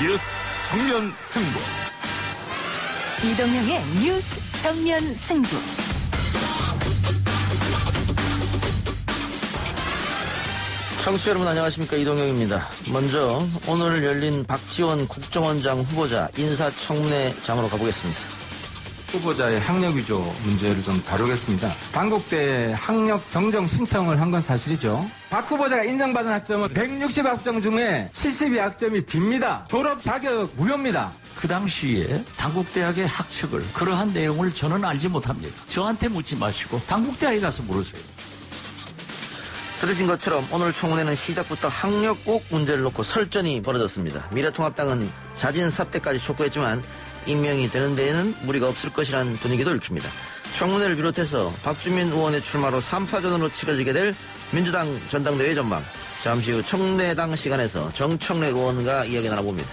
뉴스 정면 승부. 이동영의 뉴스 정면 승부. 청취자 여러분 안녕하십니까, 이동영입니다. 먼저 오늘 열린 박지원 국정원장 후보자 인사청문회장으로 가보겠습니다. 후보자의 학력 위조 문제를 좀 다루겠습니다. 당국대 학력 정정 신청을 한 건 사실이죠. 박 후보자가 인정받은 학점은 160학점 중에 72학점이 빕니다. 졸업 자격 무효입니다. 그 당시에 당국대학의 학칙을 그러한 내용을 저는 알지 못합니다. 저한테 묻지 마시고 당국대학에 가서 물으세요. 들으신 것처럼 오늘 청문회는 시작부터 학력곡 문제를 놓고 설전이 벌어졌습니다. 미래통합당은 자진 사퇴까지 촉구했지만 임명이 되는 데에는 무리가 없을 것이라는 분위기도 읽힙니다. 청문회를 비롯해서 박주민 의원의 출마로 3파전으로 치러지게 될 민주당 전당대회 전망, 잠시 후 청내당 시간에서 정청래 의원과 이야기 나눠봅니다.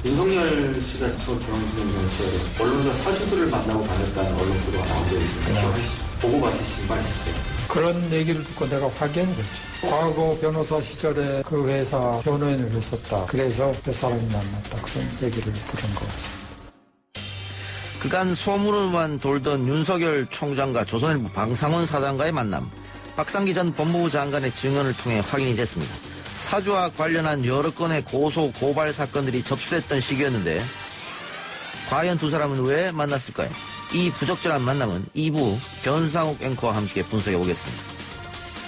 윤석열 씨가 서울중앙지검장 시절에 언론사 사주들을 만나고 다녔다는 언론 보도가 나온 게 있는데 보고 받으신 말 있으세요? 그런 얘기를 듣고 내가 확인을 했죠. 과거 변호사 시절에 그 회사 변호인을 했었다. 그래서 그 사람이 만났다. 그런 얘기를 들은 것 같습니다. 그간 소문으로만 돌던 윤석열 총장과 조선일보 방상훈 사장과의 만남, 박상기 전 법무부 장관의 증언을 통해 확인이 됐습니다. 사주와 관련한 여러 건의 고소 고발 사건들이 접수됐던 시기였는데 과연 두 사람은 왜 만났을까요? 이 부적절한 만남은 2부 변상욱 앵커와 함께 분석해 보겠습니다.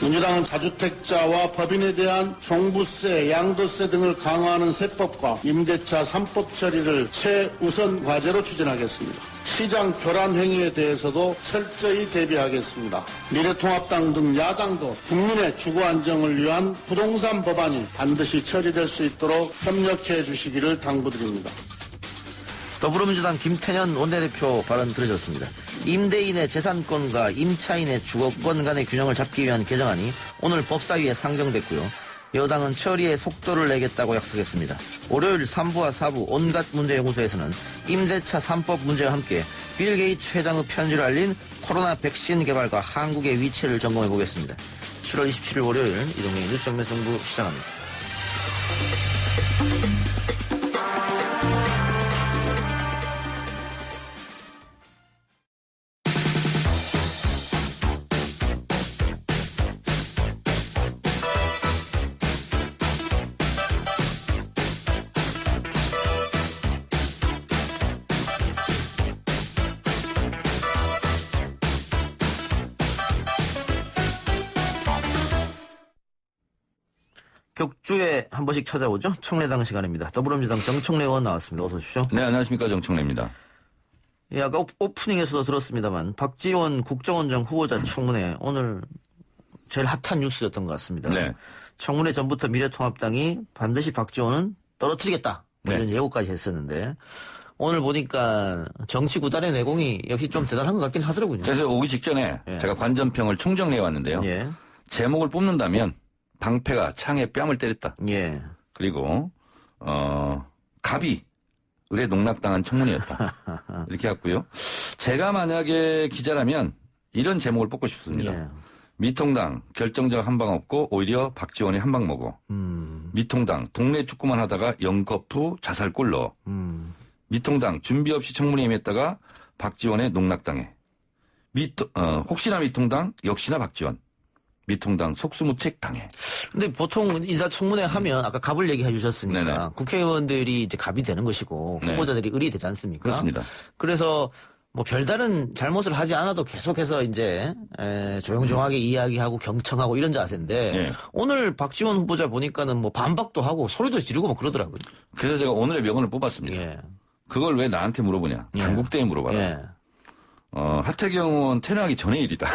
민주당은 다주택자와 법인에 대한 종부세, 양도세 등을 강화하는 세법과 임대차 3법 처리를 최우선 과제로 추진하겠습니다. 시장 교란 행위에 대해서도 철저히 대비하겠습니다. 미래통합당 등 야당도 국민의 주거 안정을 위한 부동산 법안이 반드시 처리될 수 있도록 협력해 주시기를 당부드립니다. 더불어민주당 김태년 원내대표 발언 들으셨습니다. 임대인의 재산권과 임차인의 주거권 간의 균형을 잡기 위한 개정안이 오늘 법사위에 상정됐고요. 여당은 처리에 속도를 내겠다고 약속했습니다. 월요일 3부와 4부 온갖 문제연구소에서는 임대차 3법 문제와 함께 빌 게이츠 회장의 편지를 알린 코로나 백신 개발과 한국의 위치를 점검해 보겠습니다. 7월 27일 월요일 이동의 뉴스 정면 승부 시작합니다. 격주에 한 번씩 찾아오죠. 청내당 시간입니다. 더불어민주당 정청래 의원 나왔습니다. 어서 오십시오. 네, 안녕하십니까. 정청래입니다. 예, 아까 오프닝에서도 들었습니다만 박지원 국정원장 후보자 청문회 오늘 제일 핫한 뉴스였던 것 같습니다. 네. 청문회 전부터 미래통합당이 반드시 박지원은 떨어뜨리겠다 이런 예고까지 했었는데 오늘 보니까 정치 구단의 내공이 역시 좀 대단한 것 같긴 하더라고요. 그래서 오기 직전에 제가 관전평을 총정리해 왔는데요. 예. 제목을 뽑는다면 방패가 창에 뺨을 때렸다. 예. 그리고 갑이 을에 농락당한 청문회였다. 이렇게 했고요. 제가 만약에 기자라면 이런 제목을 뽑고 싶습니다. 예. 미통당 결정적 한 방 없고 오히려 박지원이 한 방 먹어. 미통당 동네 축구만 하다가 영거푸 자살골 넣어. 미통당 준비 없이 청문회 임했다가 박지원의 농락당해. 혹시나 미통당 역시나 박지원. 미통당 속수무책 당해. 근데 보통 인사청문회 하면 아까 갑을 얘기해 주셨으니까 네네. 국회의원들이 이제 갑이 되는 것이고 네. 후보자들이 을이 되지 않습니까? 그렇습니다. 그래서 뭐 별다른 잘못을 하지 않아도 계속해서 이제 조용조용하게 이야기하고 경청하고 이런 자세인데 네. 오늘 박지원 후보자 보니까는 뭐 반박도 하고 소리도 지르고 뭐 그러더라고요. 그래서 제가 오늘의 명언을 뽑았습니다. 예. 그걸 왜 나한테 물어보냐. 예. 당국대에 물어봐라. 예. 하태경 의원 퇴임하기 전의 일이다.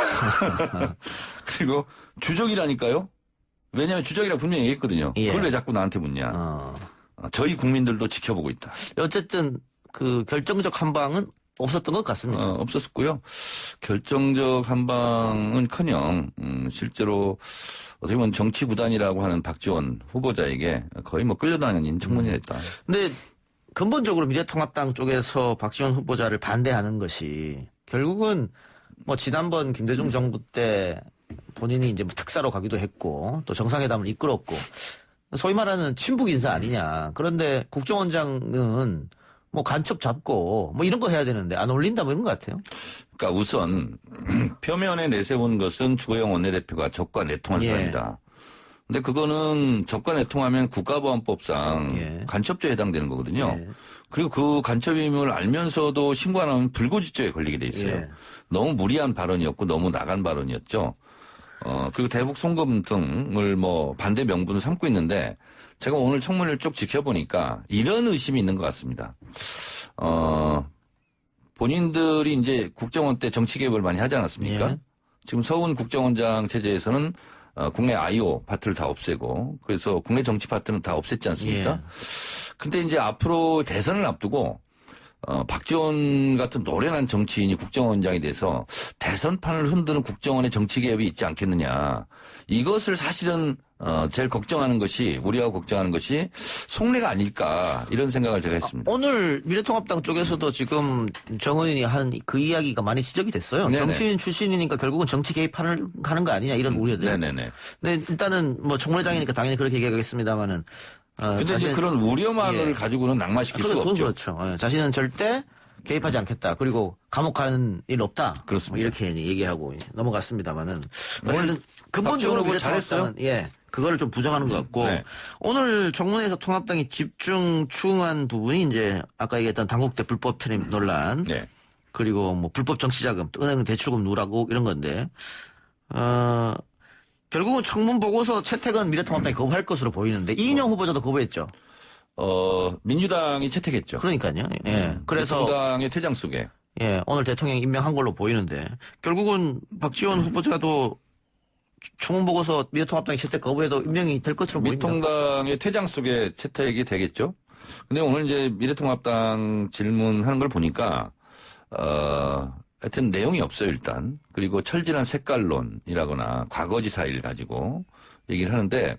그리고 주적이라니까요. 왜냐하면 주적이라 분명히 얘기했거든요. 예. 그걸 왜 자꾸 나한테 묻냐. 저희 국민들도 지켜보고 있다. 어쨌든 그 결정적 한 방은 없었던 것 같습니다. 없었고요. 결정적 한 방은커녕 실제로 어떻게 보면 정치 구단이라고 하는 박지원 후보자에게 거의 뭐 끌려다니는 청문회였다. 근데 근본적으로 미래통합당 쪽에서 박지원 후보자를 반대하는 것이 결국은 뭐 지난번 김대중 정부 때 본인이 이제 뭐 특사로 가기도 했고 또 정상회담을 이끌었고 소위 말하는 친북 인사 아니냐. 그런데 국정원장은 뭐 간첩 잡고 뭐 이런 거 해야 되는데 안 어울린다 뭐 이런 것 같아요. 그러니까 우선 표면에 내세운 것은 주호영 원내대표가 적과 내통한 예. 사람이다. 근데 그거는 적과 내통하면 국가보안법상 예. 간첩죄에 해당되는 거거든요. 예. 그리고 그 간첩임을 알면서도 신고 안 하면 불고지죄에 걸리게 돼 있어요. 예. 너무 무리한 발언이었고 너무 나간 발언이었죠. 그리고 대북 송금 등을 뭐 반대 명분을 삼고 있는데 제가 오늘 청문회를 쭉 지켜보니까 이런 의심이 있는 것 같습니다. 본인들이 이제 국정원 때 정치 개입을 많이 하지 않았습니까? 예. 지금 서훈 국정원장 체제에서는 국내 IO 파트를 다 없애고 그래서 국내 정치 파트는 다 없앴지 않습니까? 예. 근데 이제 앞으로 대선을 앞두고 박지원 같은 노련한 정치인이 국정원장이 돼서 대선판을 흔드는 국정원의 정치 개입이 있지 않겠느냐. 이것을 사실은 제일 걱정하는 것이 우리하고 걱정하는 것이 속내가 아닐까 이런 생각을 제가 했습니다. 오늘 미래통합당 쪽에서도 지금 정의원이 한 그 이야기가 많이 지적이 됐어요. 네네. 정치인 출신이니까 결국은 정치 개입하는 거 아니냐 이런 우려들. 네네네. 근데 일단은 뭐 청문회장이니까 당연히 그렇게 얘기하겠습니다만은. 근데 이제 그런 우려만을 예. 가지고는 낙마시킬 수가 그건 없죠. 그렇죠. 예, 자신은 절대 개입하지 않겠다. 그리고 감옥 가는 일 없다. 그렇습니다. 뭐 이렇게 얘기하고 넘어갔습니다만은. 오늘 어쨌든 근본적으로 박지원 후보 잘했어요? 미래통합당은 그거를 좀 부정하는 것 같고 네. 오늘 청문회에서 통합당이 집중 추궁한 부분이 이제 아까 얘기했던 당국대 불법 편입 논란 네. 그리고 뭐 불법 정치자금, 은행 대출금 누락국 이런 건데 결국은 청문 보고서 채택은 미래통합당이 거부할 것으로 보이는데 이인영 후보자도 거부했죠. 민주당이 채택했죠. 그러니까요. 예. 그래서 민주당의 퇴장 속에. 예, 오늘 대통령이 임명한 걸로 보이는데 결국은 박지원 후보자도 청문 보고서 미래통합당이 채택 거부해도 임명이 될 것처럼 보입니다. 미통당의 퇴장 속에 채택이 되겠죠. 근데 오늘 이제 미래통합당 질문하는 걸 보니까 하여튼 내용이 없어요, 일단. 그리고 철진한 색깔론이라거나 과거지사일 가지고 얘기를 하는데,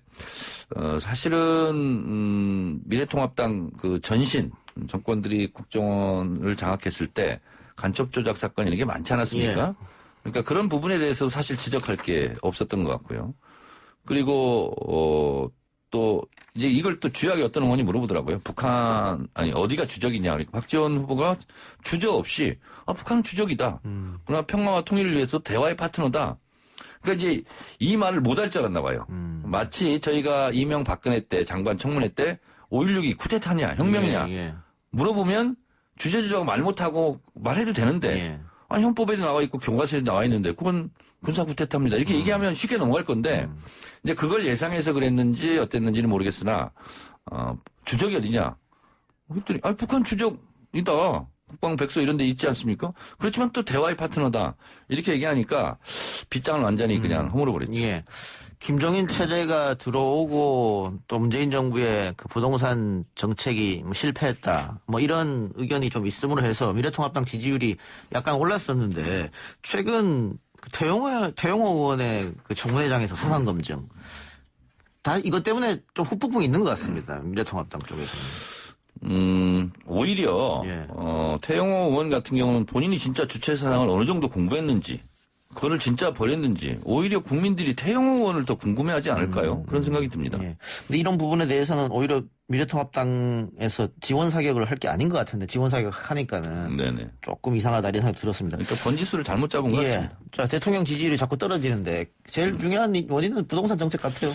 사실은, 미래통합당 그 전신 정권들이 국정원을 장악했을 때 간첩 조작 사건 이런 게 많지 않았습니까? 예. 그러니까 그런 부분에 대해서 사실 지적할 게 없었던 것 같고요. 그리고, 또, 이제 이걸 또 주요하게 어떤 의원이 물어보더라고요. 어디가 주적이냐. 그러니까 박지원 후보가 주저 없이, 북한은 주적이다. 그러나 평화와 통일을 위해서 대화의 파트너다. 그러니까 이제 이 말을 못할 줄 알았나 봐요. 마치 저희가 이명박근혜 때 장관 청문회 때 5.16이 쿠데타냐, 혁명이냐. 예. 물어보면 주저주저하고 말 못하고 말해도 되는데, 예. 형법에도 나와 있고 교과서에도 나와 있는데, 그건 군사 쿠데타입니다. 이렇게 얘기하면 쉽게 넘어갈 건데, 이제 그걸 예상해서 그랬는지 어땠는지는 모르겠으나, 주적이 어디냐? 그랬더니, 북한 주적이다. 국방 백서 이런 데 있지 않습니까? 그렇지만 또 대화의 파트너다. 이렇게 얘기하니까 빗장을 완전히 그냥 허물어 버렸죠. 예. 김종인 체제가 들어오고 또 문재인 정부의 그 부동산 정책이 실패했다. 뭐 이런 의견이 좀 있음으로 해서 미래통합당 지지율이 약간 올랐었는데 최근 태영호 의원의 그 청문회장에서 사상 검증 다 이것 때문에 좀 후폭풍이 있는 것 같습니다. 미래통합당 쪽에서는. 오히려, 예. 태영호 의원 같은 경우는 본인이 진짜 주체 사상을 어느 정도 공부했는지, 그거를 진짜 버렸는지, 오히려 국민들이 태영호 의원을 더 궁금해하지 않을까요? 그런 생각이 듭니다. 예. 근데 이런 부분에 대해서는 오히려 미래통합당에서 지원 사격을 할 게 아닌 것 같은데 지원 사격 하니까는 네네. 조금 이상하다 이런 생각이 들었습니다. 그러니까 번지수를 잘못 잡은 것 같습니다. 자, 대통령 지지율이 자꾸 떨어지는데 제일 중요한 원인은 부동산 정책 같아요.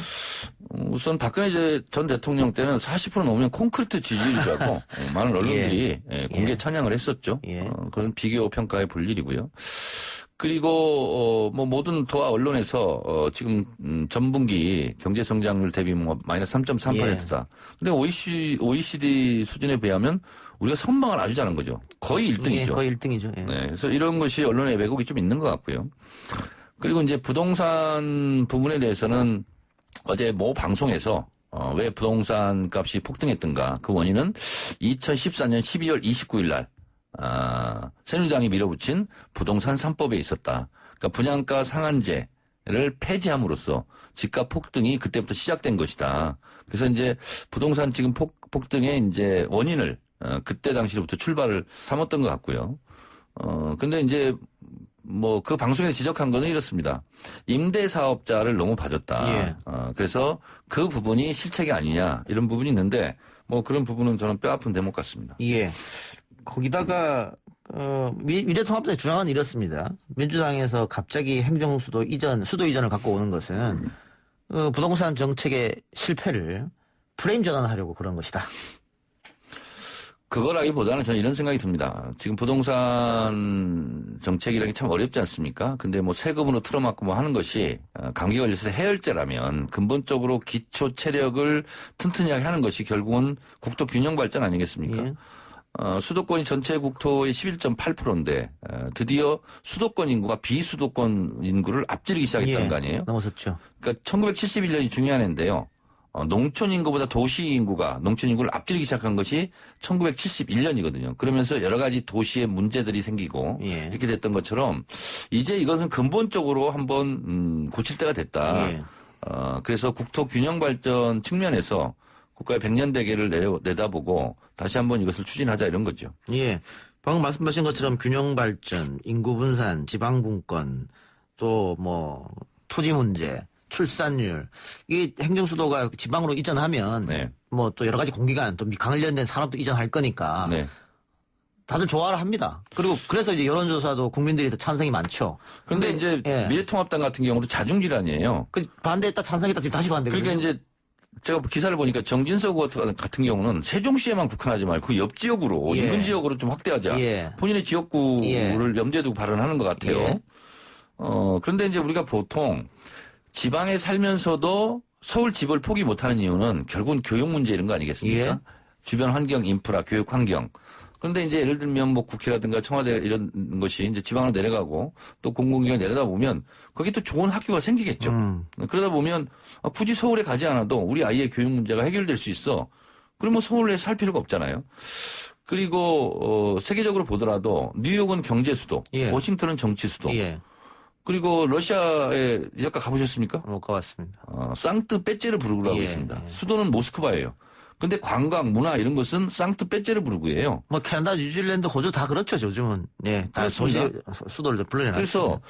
우선 박근혜 전 대통령 때는 40% 넘으면 콘크리트 지지율이라고 많은 언론들이 공개 찬양을 했었죠. 예. 그런 비교 평가에 볼 일이고요. 그리고 뭐 모든 도화 언론에서 지금 전분기 경제 성장률 대비 뭐 마이너스 3.3%다. 근데 OECD 수준에 비하면 우리가 선방을 아주 잘한 거죠. 거의 1등이죠. 예, 거의 1등이죠. 예. 네, 그래서 이런 것이 언론의 왜곡이 좀 있는 것 같고요. 그리고 이제 부동산 부분에 대해서는 어제 모 방송에서 왜 부동산 값이 폭등했던가 그 원인은 2014년 12월 29일 날 새누리당이 밀어붙인 부동산 3법에 있었다. 그러니까 분양가 상한제를 폐지함으로써 집값 폭등이 그때부터 시작된 것이다. 그래서 이제 부동산 지금 폭등의 이제 원인을 그때 당시로부터 출발을 삼았던 것 같고요. 근데 이제 뭐 그 방송에서 지적한 거는 이렇습니다. 임대 사업자를 너무 봐줬다. 예. 그래서 그 부분이 실책이 아니냐 이런 부분이 있는데 뭐 그런 부분은 저는 뼈아픈 대목 같습니다. 예. 거기다가 미래통합당의 주장은 이렇습니다. 민주당에서 갑자기 행정수도 이전, 수도 이전을 갖고 오는 것은 부동산 정책의 실패를 프레임 전환하려고 그런 것이다. 그거라기보다는 저는 이런 생각이 듭니다. 지금 부동산 정책이라는 게 참 어렵지 않습니까? 근데 뭐 세금으로 틀어막고 뭐 하는 것이 감기 걸려서 해열제라면 근본적으로 기초 체력을 튼튼히 하는 것이 결국은 국토 균형 발전 아니겠습니까? 예. 수도권이 전체 국토의 11.8%인데 드디어 수도권 인구가 비수도권 인구를 앞지르기 시작했다는 예. 거 아니에요? 넘어섰죠. 그러니까 1971년이 중요한 해인데요. 농촌 인구보다 도시 인구가 농촌 인구를 앞지르기 시작한 것이 1971년이거든요. 그러면서 여러 가지 도시의 문제들이 생기고 예. 이렇게 됐던 것처럼 이제 이것은 근본적으로 한번 고칠 때가 됐다. 예. 그래서 국토 균형 발전 측면에서 국가의 100년 대계를 내다보고 다시 한번 이것을 추진하자 이런 거죠. 예. 방금 말씀하신 것처럼 균형 발전, 인구 분산, 지방 분권, 또 뭐 토지 문제, 출산율, 이 행정수도가 지방으로 이전하면 네. 뭐 또 여러 가지 공기관, 또 관련된 산업도 이전할 거니까 네. 다들 좋아를 합니다. 그리고 그래서 이제 여론조사도 국민들이 더 찬성이 많죠. 그런데 이제 예. 미래통합당 같은 경우도 자중질환이에요. 그 반대했다 찬성했다 지금 다시 반대거든요. 그러니까 이제 제가 기사를 보니까 정진석 같은 경우는 세종시에만 국한하지 말고 그 옆 지역으로 예. 인근 지역으로 좀 확대하자. 예. 본인의 지역구를 예. 염두에 두고 발언하는 것 같아요. 예. 그런데 이제 우리가 보통 지방에 살면서도 서울 집을 포기 못하는 이유는 결국은 교육 문제 이런 거 아니겠습니까? 예. 주변 환경, 인프라, 교육 환경. 그런데 이제 예를 들면 뭐 국회라든가 청와대 이런 것이 이제 지방으로 내려가고 또 공공기관 내려다 보면 거기 또 좋은 학교가 생기겠죠. 그러다 보면 굳이 서울에 가지 않아도 우리 아이의 교육 문제가 해결될 수 있어. 그럼 뭐 서울에 살 필요가 없잖아요. 그리고 세계적으로 보더라도 뉴욕은 경제 수도, 예. 워싱턴은 정치 수도. 예. 그리고 러시아에 잠깐 가보셨습니까? 못 가봤습니다. 상트페테르부르크라고 예. 있습니다. 수도는 모스크바예요. 근데 관광, 문화 이런 것은 상트페테르부르크예요. 뭐 캐나다, 뉴질랜드, 호주 다 그렇죠. 요즘은 예, 다 그렇습니다. 도시 수도를 불러내놨죠.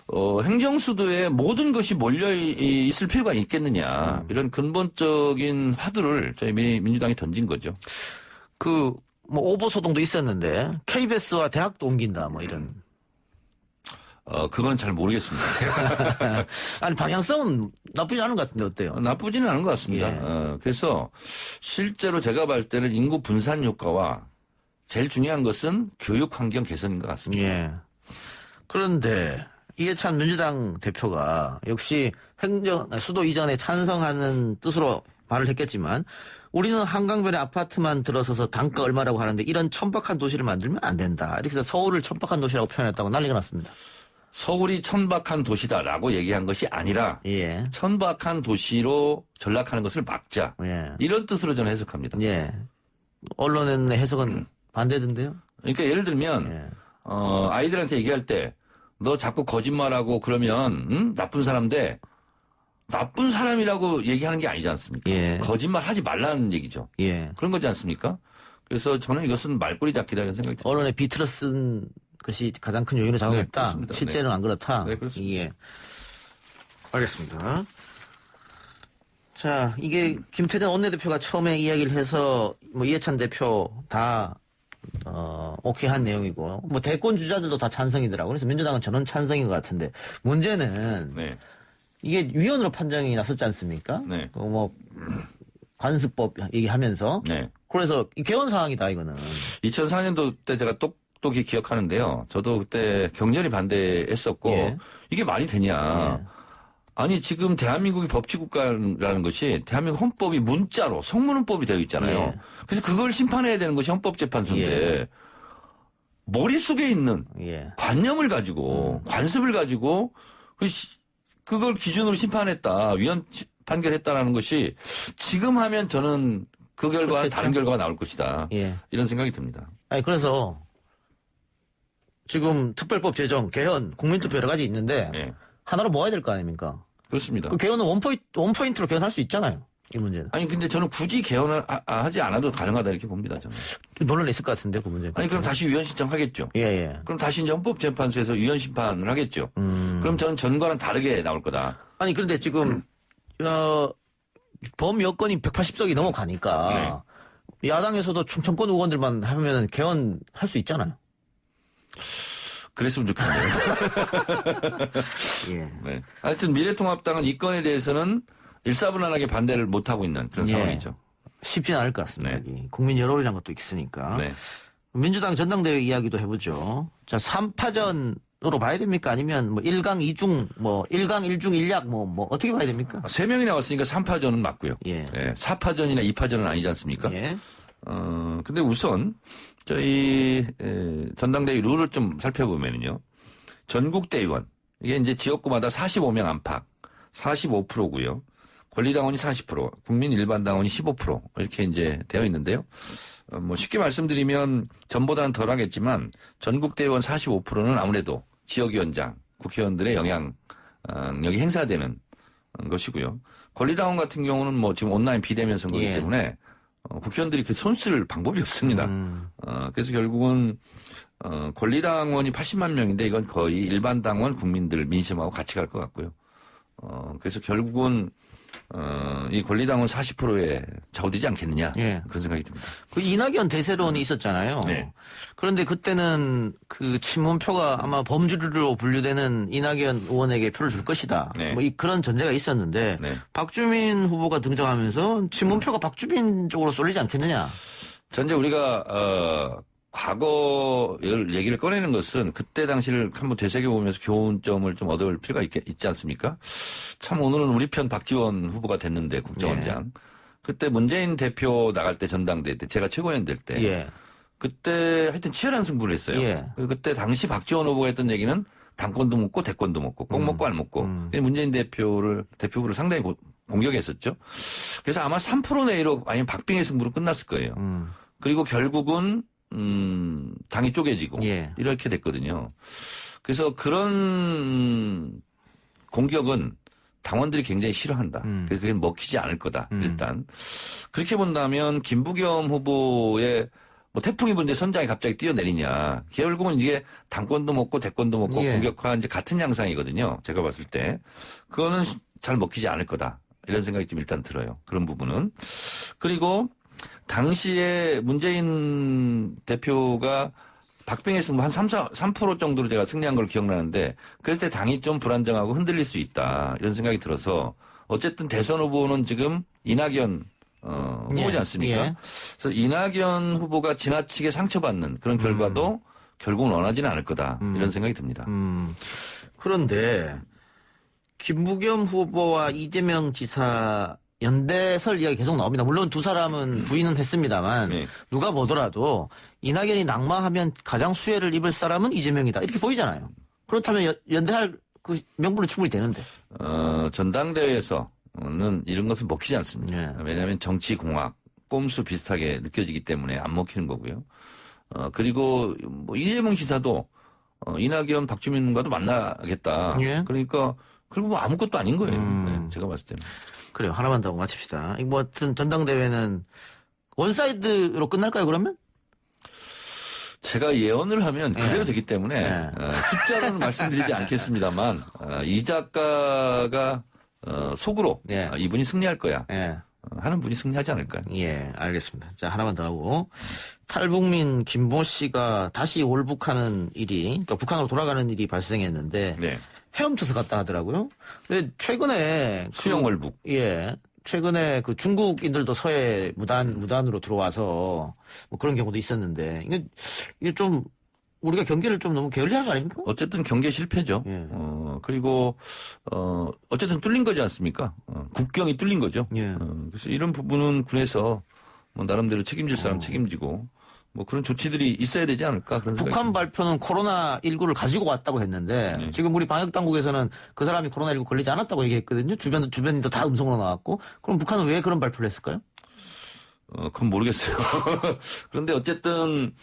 그래서 행정 수도에 모든 것이 몰려 있을 필요가 있겠느냐 이런 근본적인 화두를 저희 민주당이 던진 거죠. 그 뭐 오보 소동도 있었는데 KBS와 대학도 옮긴다 뭐 이런. 그건 잘 모르겠습니다. 아니 방향성은 나쁘지 않은 것 같은데 어때요? 나쁘지는 않은 것 같습니다. 예. 그래서 실제로 제가 봤을 때는 인구 분산 효과와 제일 중요한 것은 교육 환경 개선인 것 같습니다. 예. 그런데 이해찬 민주당 대표가 역시 수도 이전에 찬성하는 뜻으로 말을 했겠지만 우리는 한강변에 아파트만 들어서서 단가 얼마라고 하는데 이런 천박한 도시를 만들면 안 된다. 이렇게 해서 서울을 천박한 도시라고 표현했다고 난리가 났습니다. 서울이 천박한 도시다라고 얘기한 것이 아니라 예. 천박한 도시로 전락하는 것을 막자. 예. 이런 뜻으로 저는 해석합니다. 예. 언론의 해석은 반대던데요? 그러니까 예를 들면 예. 아이들한테 얘기할 때 너 자꾸 거짓말하고 그러면 나쁜 사람 돼. 나쁜 사람이라고 얘기하는 게 아니지 않습니까? 예. 거짓말 하지 말라는 얘기죠. 예. 그런 거지 않습니까? 그래서 저는 이것은 말꼬리 잡기라는 생각이 듭니다. 언론에 비틀어 쓴 것이 가장 큰 요인을 작용했다. 그렇습니다. 실제는 안 그렇다. 네, 그렇습니다. 예. 알겠습니다. 자, 이게 김태년 원내대표가 처음에 이야기를 해서 뭐 이해찬 대표 다 오케이 한 내용이고 뭐 대권 주자들도 다 찬성이더라고요. 그래서 민주당은 전원 찬성인 것 같은데 문제는 네. 이게 위헌으로 판정이 났었지 않습니까? 네. 뭐 관습법 얘기하면서 네. 그래서 개헌 사항이다 이거는. 2004년도 때 제가 똑똑히 기억하는데요. 저도 그때 격렬히 반대했었고 예. 이게 말이 되냐. 예. 아니 지금 대한민국이 법치국가라는 것이 대한민국 헌법이 문자로 성문헌법이 되어 있잖아요. 예. 그래서 그걸 심판해야 되는 것이 헌법재판소인데 머릿속에 있는 예. 관념을 가지고 관습을 가지고 그걸 기준으로 심판했다. 위헌 판결했다라는 것이 지금 하면 저는 그 결과와 그렇겠죠. 다른 결과가 나올 것이다. 예. 이런 생각이 듭니다. 아니 그래서 지금 특별법 제정, 개헌, 국민투표 여러 가지 있는데 예. 하나로 모아야 될 거 아닙니까? 그렇습니다. 그 개헌은 원포인트로 개헌할 수 있잖아요. 이 문제는. 아니 근데 저는 굳이 개헌을 하지 않아도 가능하다 이렇게 봅니다. 저는. 논란이 있을 것 같은데 그 문제. 아니 그럼 다시 위헌 신청하겠죠. 예. 그럼 다시 이제 헌법재판소에서 위헌 심판을 하겠죠. 그럼 저는 전과는 다르게 나올 거다. 아니 그런데 지금 범여권이 180석이 넘어가니까 야당에서도 충청권 의원들만 하면 개헌할 수 있잖아요. 그랬으면 좋겠네요. 예. 네. 하여튼 미래통합당은 이 건에 대해서는 일사분란하게 반대를 못하고 있는 그런 상황이죠. 쉽지는 않을 것 같습니다. 국민 여론이라는 것도 있으니까. 네. 민주당 전당대회 이야기도 해보죠. 자, 3파전으로 봐야 됩니까? 아니면 뭐 1강 2중, 뭐 1강 1중 1약 뭐 어떻게 봐야 됩니까? 3명이 나왔으니까 3파전은 맞고요. 예. 4파전이나 2파전은 아니지 않습니까? 예. 근데 우선 저희 전당대회 룰을 좀 살펴보면요. 전국대의원 이게 이제 지역구마다 45명 안팎 45%고요. 권리당원이 40%, 국민 일반당원이 15% 이렇게 이제 되어 있는데요. 뭐 쉽게 말씀드리면 전보다는 덜하겠지만 전국대의원 45%는 아무래도 지역위원장, 국회의원들의 영향력이 행사되는 것이고요. 권리당원 같은 경우는 뭐 지금 온라인 비대면 선거이기 때문에 국회의원들이 그 손쓸 방법이 없습니다. 그래서 결국은 권리당원이 80만 명인데 이건 거의 일반 당원 국민들 민심하고 같이 갈 것 같고요. 그래서 결국은 이 권리당원 40%에 좌우되지 않겠느냐 그런 생각이 듭니다. 그 이낙연 대세론이 있었잖아요. 네. 그런데 그때는 그 친문표가 아마 범주류로 분류되는 이낙연 의원에게 표를 줄 것이다. 네. 뭐 그런 전제가 있었는데 박주민 후보가 등장하면서 친문표가 박주민 쪽으로 쏠리지 않겠느냐. 전제 우리가 과거를 얘기를 꺼내는 것은 그때 당시를 한번 되새겨보면서 교훈점을 좀 얻어올 필요가 있지 않습니까? 참 오늘은 우리 편 박지원 후보가 됐는데 국정원장. 그때 문재인 대표 나갈 때 전당대회 때 제가 최고위원 될 때 그때 하여튼 치열한 승부를 했어요. 그때 당시 박지원 후보가 했던 얘기는 당권도 묻고 대권도 묻고 꼭 먹고 안 먹고 문재인 대표부를 상당히 공격했었죠. 그래서 아마 3% 내외로 아니면 박빙의 승부로 끝났을 거예요. 그리고 결국은 당이 쪼개지고 이렇게 됐거든요. 그래서 그런 공격은 당원들이 굉장히 싫어한다. 그래서 그게 먹히지 않을 거다. 일단 그렇게 본다면 김부겸 후보의 뭐 태풍이 부는데 선장이 갑자기 뛰어내리냐. 결국은 이게 당권도 먹고 대권도 먹고 공격화 이제 같은 양상이거든요. 제가 봤을 때 그거는 잘 먹히지 않을 거다. 이런 생각이 좀 일단 들어요. 그런 부분은. 그리고 당시에 문재인 대표가 박빙의 승부 한 3% 정도로 제가 승리한 걸 기억나는데 그랬을 때 당이 좀 불안정하고 흔들릴 수 있다. 이런 생각이 들어서 어쨌든 대선 후보는 지금 이낙연 후보지 않습니까? 그래서 이낙연 후보가 지나치게 상처받는 그런 결과도 결국은 원하지는 않을 거다. 이런 생각이 듭니다. 그런데 김부겸 후보와 이재명 지사 연대설 이야기 계속 나옵니다. 물론 두 사람은 부인은 했습니다만 누가 보더라도 이낙연이 낙마하면 가장 수혜를 입을 사람은 이재명이다. 이렇게 보이잖아요. 그렇다면 연대할 그 명분은 충분히 되는데. 전당대회에서는 이런 것은 먹히지 않습니다. 왜냐하면 정치공학, 꼼수 비슷하게 느껴지기 때문에 안 먹히는 거고요. 그리고 뭐 이재명 지사도 이낙연, 박주민과도 만나겠다. 그러니까 그리고 뭐 아무것도 아닌 거예요. 제가 봤을 때는. 그래요. 하나만 더 하고 마칩시다. 뭐 하여튼 전당대회는 원사이드로 끝날까요, 그러면? 제가 예언을 하면 그대로 되기 때문에 숫자로는 말씀드리지 않겠습니다만 이 작가가 속으로 이분이 승리할 거야 하는 분이 승리하지 않을까요? 예, 알겠습니다. 자, 하나만 더 하고 탈북민 김모 씨가 다시 올북하는 일이, 그러니까 북한으로 돌아가는 일이 발생했는데 헤엄쳐서 갔다 하더라고요. 근데 최근에 수영 월북. 최근에 그 중국인들도 서해 무단으로 들어와서 뭐 그런 경우도 있었는데 이게 좀 우리가 경계를 좀 너무 게을리한 거 아닙니까? 어쨌든 경계 실패죠. 그리고 어쨌든 뚫린 거지 않습니까? 국경이 뚫린 거죠. 그래서 이런 부분은 군에서 뭐 나름대로 책임질 사람 책임지고 뭐 그런 조치들이 있어야 되지 않을까 그런 생각이 북한 발표는 코로나19를 가지고 왔다고 했는데 지금 우리 방역당국에서는 그 사람이 코로나19 걸리지 않았다고 얘기했거든요. 주변인도 다 음성으로 나왔고. 그럼 북한은 왜 그런 발표를 했을까요? 그건 모르겠어요. 그런데 어쨌든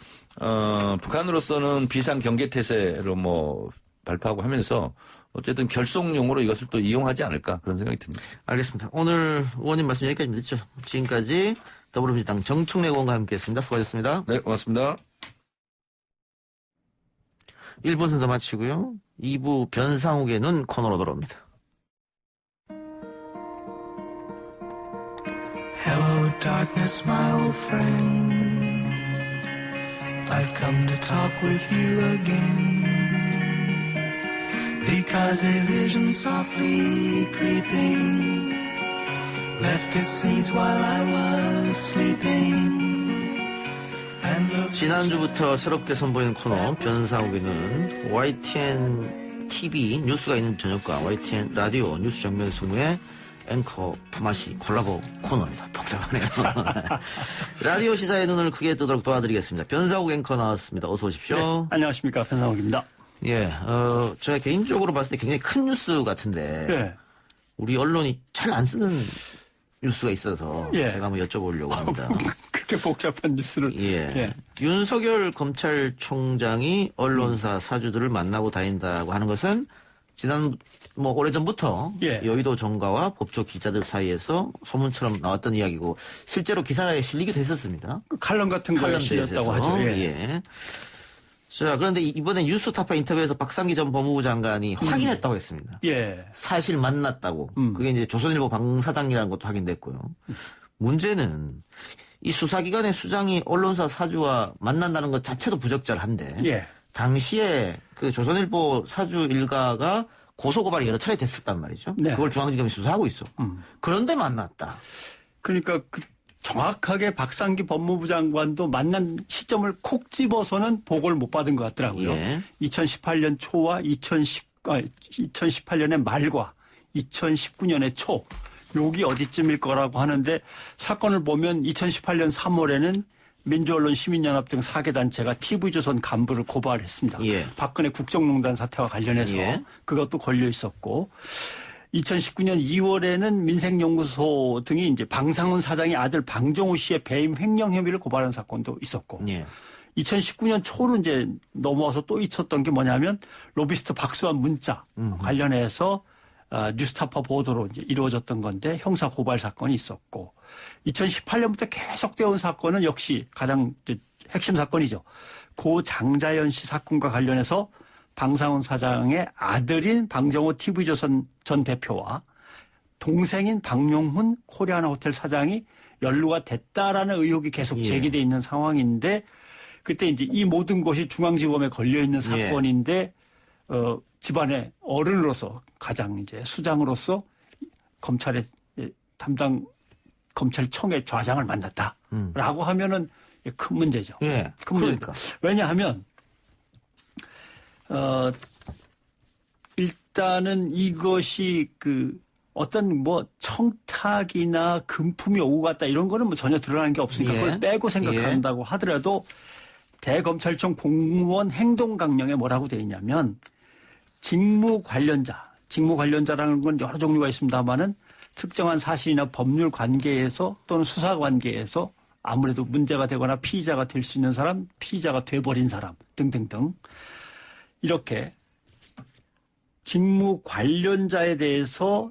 북한으로서는 비상 경계 태세로 뭐 발표하고 하면서 어쨌든 결속용으로 이것을 또 이용하지 않을까 그런 생각이 듭니다. 알겠습니다. 오늘 의원님 말씀 여기까지 듣죠. 지금까지 더불어민주당 정청래 의원과 함께했습니다. 수고하셨습니다. 네, 고맙습니다. 1부 순서 마치고요. 2부 변상욱의 눈 코너로 돌아옵니다. Hello, darkness, my old friend. I've come to talk with you again. Because a vision softly creeping left its seeds while I was sleeping. 지난주부터 새롭게 선보이는 코너 변상욱의 눈 YTN TV 뉴스가 있는 저녁과 YTN 라디오 뉴스 정면 승무의 앵커 품앗이 콜라보 코너입니다. 복잡하네요. 라디오 시사의 눈을 크게 뜨도록 도와드리겠습니다. 변상욱 앵커 나왔습니다. 어서 오십시오. 네, 안녕하십니까. 변상욱입니다. 예, 제가 개인적으로 봤을 때 굉장히 큰 뉴스 같은데 네. 우리 언론이 잘 안 쓰는 뉴스가 있어서 예. 제가 한번 여쭤보려고 합니다. 그렇게 복잡한 뉴스를. 예. 예. 윤석열 검찰총장이 언론사 사주들을 만나고 다닌다고 하는 것은 지난 오래전부터 예. 여의도 정가와 법조 기자들 사이에서 소문처럼 나왔던 이야기고 실제로 기사에 실리기도 했었습니다. 칼럼 같은 거에 실렸다고 하죠. 예. 예. 자, 그런데 이번에 뉴스타파 인터뷰에서 박상기 전 법무부 장관이 확인했다고 했습니다. 예. 사실 만났다고. 그게 이제 조선일보 방사장이라는 것도 확인됐고요. 문제는 이 수사기관의 수장이 언론사 사주와 만난다는 것 자체도 부적절한데 예. 당시에 그 조선일보 사주 일가가 고소고발이 여러 차례 됐었단 말이죠. 네. 그걸 중앙지검이 수사하고 있어. 그런데 만났다. 그러니까 정확하게 박상기 법무부 장관도 만난 시점을 콕 집어서는 보고를 못 받은 것 같더라고요. 예. 2018년 초와 2018년의 말과 2019년의 초 여기 어디쯤일 거라고 하는데 사건을 보면 2018년 3월에는 민주언론 시민연합 등 4개 단체가 TV조선 간부를 고발했습니다. 예. 박근혜 국정농단 사태와 관련해서 예. 그것도 걸려 있었고 2019년 2월에는 민생연구소 등이 이제 방상훈 사장의 아들 방정우 씨의 배임 횡령 혐의를 고발한 사건도 있었고 예. 2019년 초로 이제 넘어와서 또 있었던 게 뭐냐면 로비스트 박수환 문자 관련해서 뉴스타파 보도로 이제 이루어졌던 건데 형사 고발 사건이 있었고 2018년부터 계속되어 온 사건은 역시 가장 핵심 사건이죠. 고 장자연 씨 사건과 관련해서 방상훈 사장의 아들인 방정호 TV조선 전 대표와 동생인 박용훈 코리아나 호텔 사장이 연루가 됐다라는 의혹이 계속 제기돼 있는 상황인데 그때 이제 이 모든 것이 중앙지검에 걸려 있는 사건인데 집안의 어른으로서 가장 이제 수장으로서 검찰의 담당 검찰청의 좌장을 만났다라고 하면은 큰 문제죠. 예. 큰 그러니까. 문제입니다. 왜냐하면 일단은 이것이 어떤 청탁이나 금품이 오고 갔다 이런 거는 전혀 드러나는 게 없으니까 예. 그걸 빼고 생각한다고 하더라도 대검찰청 공무원 행동 강령에 뭐라고 되어 있냐면 직무 관련자라는 건 여러 종류가 있습니다만은 특정한 사실이나 법률 관계에서 또는 수사 관계에서 아무래도 문제가 되거나 피의자가 될 수 있는 사람, 피의자가 돼버린 사람 등등등 이렇게 직무 관련자에 대해서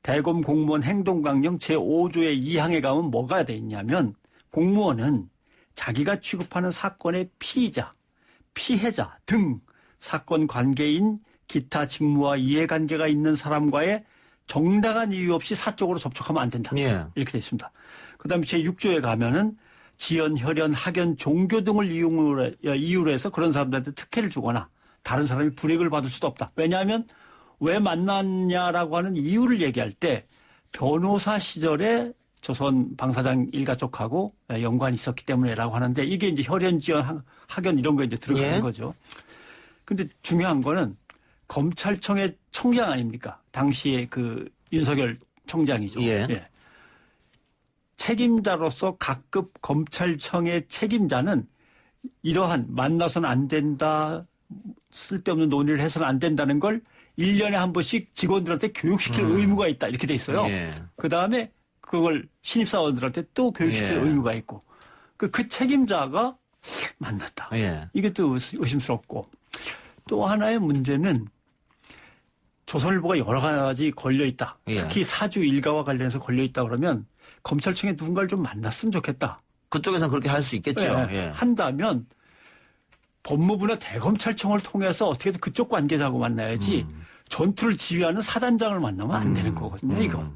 대검 공무원 행동강령 제5조의 2항에 가면 뭐가 돼 있냐면 공무원은 자기가 취급하는 사건의 피의자, 피해자 등 사건 관계인 기타 직무와 이해관계가 있는 사람과의 정당한 이유 없이 사적으로 접촉하면 안 된다. 예. 이렇게 돼 있습니다. 그다음에 제6조에 가면은 지연, 혈연, 학연, 종교 등을 이유로 해서 그런 사람들한테 특혜를 주거나 다른 사람이 불이익을 받을 수도 없다. 왜냐하면 왜 만났냐라고 하는 이유를 얘기할 때 변호사 시절에 조선 방사장 일가족하고 연관이 있었기 때문에라고 하는데 이게 이제 혈연, 지연, 학연 이런 거 이제 들어가는 예. 거죠. 근데 중요한 거는 검찰청의 청장 아닙니까? 당시에 윤석열 청장이죠. 예. 책임자로서 각급 검찰청의 책임자는 이러한 만나서는 안 된다, 쓸데없는 논의를 해서는 안 된다는 걸 1년에 한 번씩 직원들한테 교육시킬 의무가 있다. 이렇게 돼 있어요. 예. 그다음에 그걸 신입사원들한테 또 교육시킬 의무가 있고 그 책임자가 만났다. 예. 이게 또 의심스럽고 또 하나의 문제는 조선일보가 여러 가지 걸려있다. 예. 특히 사주 일가와 관련해서 걸려있다 그러면 검찰청에 누군가를 좀 만났으면 좋겠다. 그쪽에서는 그렇게 할 수 있겠죠. 예. 한다면 법무부나 대검찰청을 통해서 어떻게든 그쪽 관계자하고 만나야지 전투를 지휘하는 사단장을 만나면 안 되는 거거든요. 이거.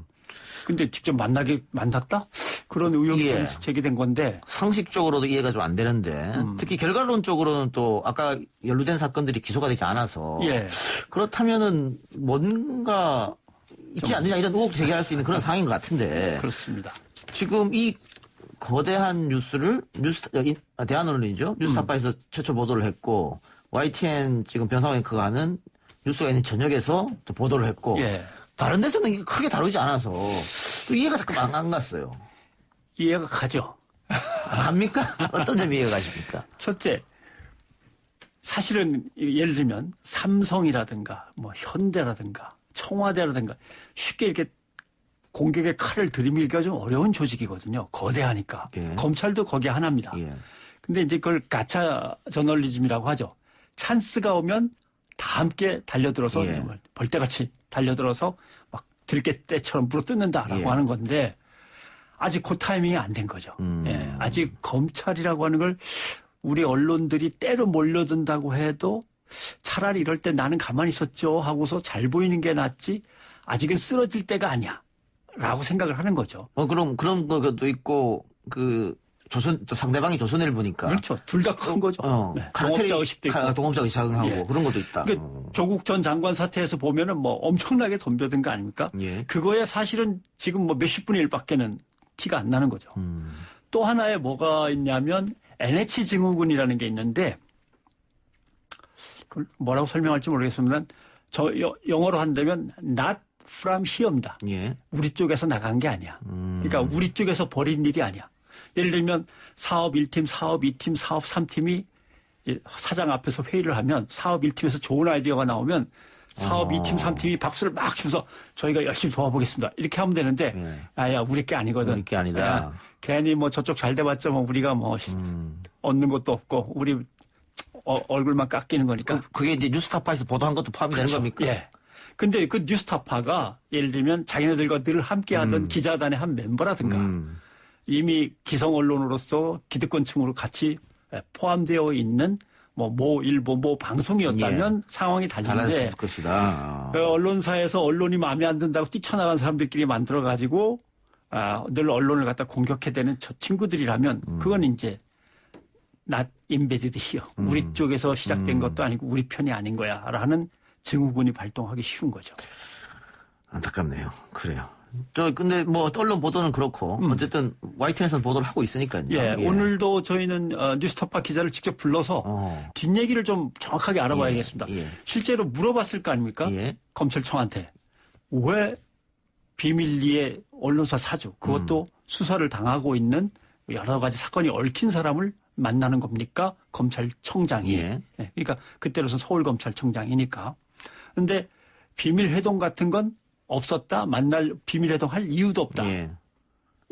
근데 직접 만났다? 그런 의혹이 예. 좀 제기된 건데. 상식적으로도 이해가 좀 안 되는데 특히 결과론적으로는 또 아까 연루된 사건들이 기소가 되지 않아서 예. 그렇다면은 뭔가 있지 않느냐 이런 의혹 제기할 수 있는 그런 상황인 것 같은데 그렇습니다. 지금 이 거대한 뉴스를 대한언론이죠. 뉴스타파에서 최초 보도를 했고 YTN 지금 변상호 앵커가 하는 뉴스가 있는 저녁에서 또 보도를 했고 예. 다른 데서는 크게 다루지 않아서 이해가 자꾸 안 갔어요. 이해가 가죠. 갑니까? 어떤 점이 이해가 가십니까? 첫째, 사실은 예를 들면 삼성이라든가 뭐 현대라든가 청와대라든가 쉽게 이렇게 공격의 칼을 들이밀기가 좀 어려운 조직이거든요. 거대하니까. 예. 검찰도 거기에 하나입니다. 예. 근데 이제 그걸 가짜 저널리즘이라고 하죠. 찬스가 오면 다 함께 달려들어서 예. 벌떼같이 달려들어서 막 들깨 떼처럼 물어뜯는다라고 예. 하는 건데 아직 그 타이밍이 안 된 거죠. 예. 아직 검찰이라고 하는 걸 우리 언론들이 때로 몰려든다고 해도 차라리 이럴 때 나는 가만히 있었죠 하고서 잘 보이는 게 낫지 아직은 쓰러질 때가 아니야 라고 생각을 하는 거죠. 그럼 그런 것도 있고 또 상대방이 조선일보니까. 그렇죠. 둘 다 큰 거죠. 네. 동업자 의식도 있고. 동업자 의식 작용하고 예. 그런 것도 있다. 그러니까 조국 전 장관 사태에서 보면은 뭐 엄청나게 덤벼든 거 아닙니까? 예. 그거에 사실은 지금 뭐 몇십 분의 1밖에는 티가 안 나는 거죠. 또 하나에 뭐가 있냐면 NH 증후군이라는 게 있는데 그걸 뭐라고 설명할지 모르겠습니다. 영어로 한다면 not from here입니다. 예. 우리 쪽에서 나간 게 아니야. 그러니까 우리 쪽에서 벌인 일이 아니야. 예를 들면 사업 1팀, 사업 2팀, 사업 3팀이 사장 앞에서 회의를 하면 사업 1팀에서 좋은 아이디어가 나오면 사업 2팀, 3팀이 박수를 막 치면서 저희가 열심히 도와보겠습니다. 이렇게 하면 되는데 아야 우리 게 아니거든. 우리 게 아니다. 야, 괜히 뭐 저쪽 잘 돼봤자 뭐 우리가 뭐 얻는 것도 없고 우리 얼굴만 깎이는 거니까. 그게 이제 뉴스타파에서 보도한 것도 포함이 그렇죠. 되는 겁니까? 예. 근데 그 뉴스타파가 예를 들면 자기네들과 늘 함께하던 기자단의 한 멤버라든가 이미 기성 언론으로서 기득권층으로 같이 포함되어 있는 모 일보 모 방송이었다면 상황이 달리는데 달랐을 것이다. 언론사에서 언론이 마음에 안 든다고 뛰쳐나간 사람들끼리 만들어 가지고 늘 언론을 갖다 공격해대는 저 친구들이라면 그건 이제 not embedded here. 우리 쪽에서 시작된 것도 아니고 우리 편이 아닌 거야 라는 증후군이 발동하기 쉬운 거죠. 안타깝네요. 그래요. 근데 뭐 언론 보도는 그렇고 어쨌든 YTN에서는 보도를 하고 있으니까요. 예, 오늘도 저희는 뉴스타파 기자를 직접 불러서 뒷얘기를 좀 정확하게 알아봐야겠습니다. 예. 실제로 물어봤을 거 아닙니까? 예. 검찰청한테 왜 비밀리에 언론사 사주 그것도 수사를 당하고 있는 여러 가지 사건이 얽힌 사람을 만나는 겁니까? 검찰청장이. 예. 네, 그러니까 그때로서 서울검찰청장이니까. 그런데 비밀 회동 같은 건 없었다. 만날 비밀 회동할 이유도 없다. 예.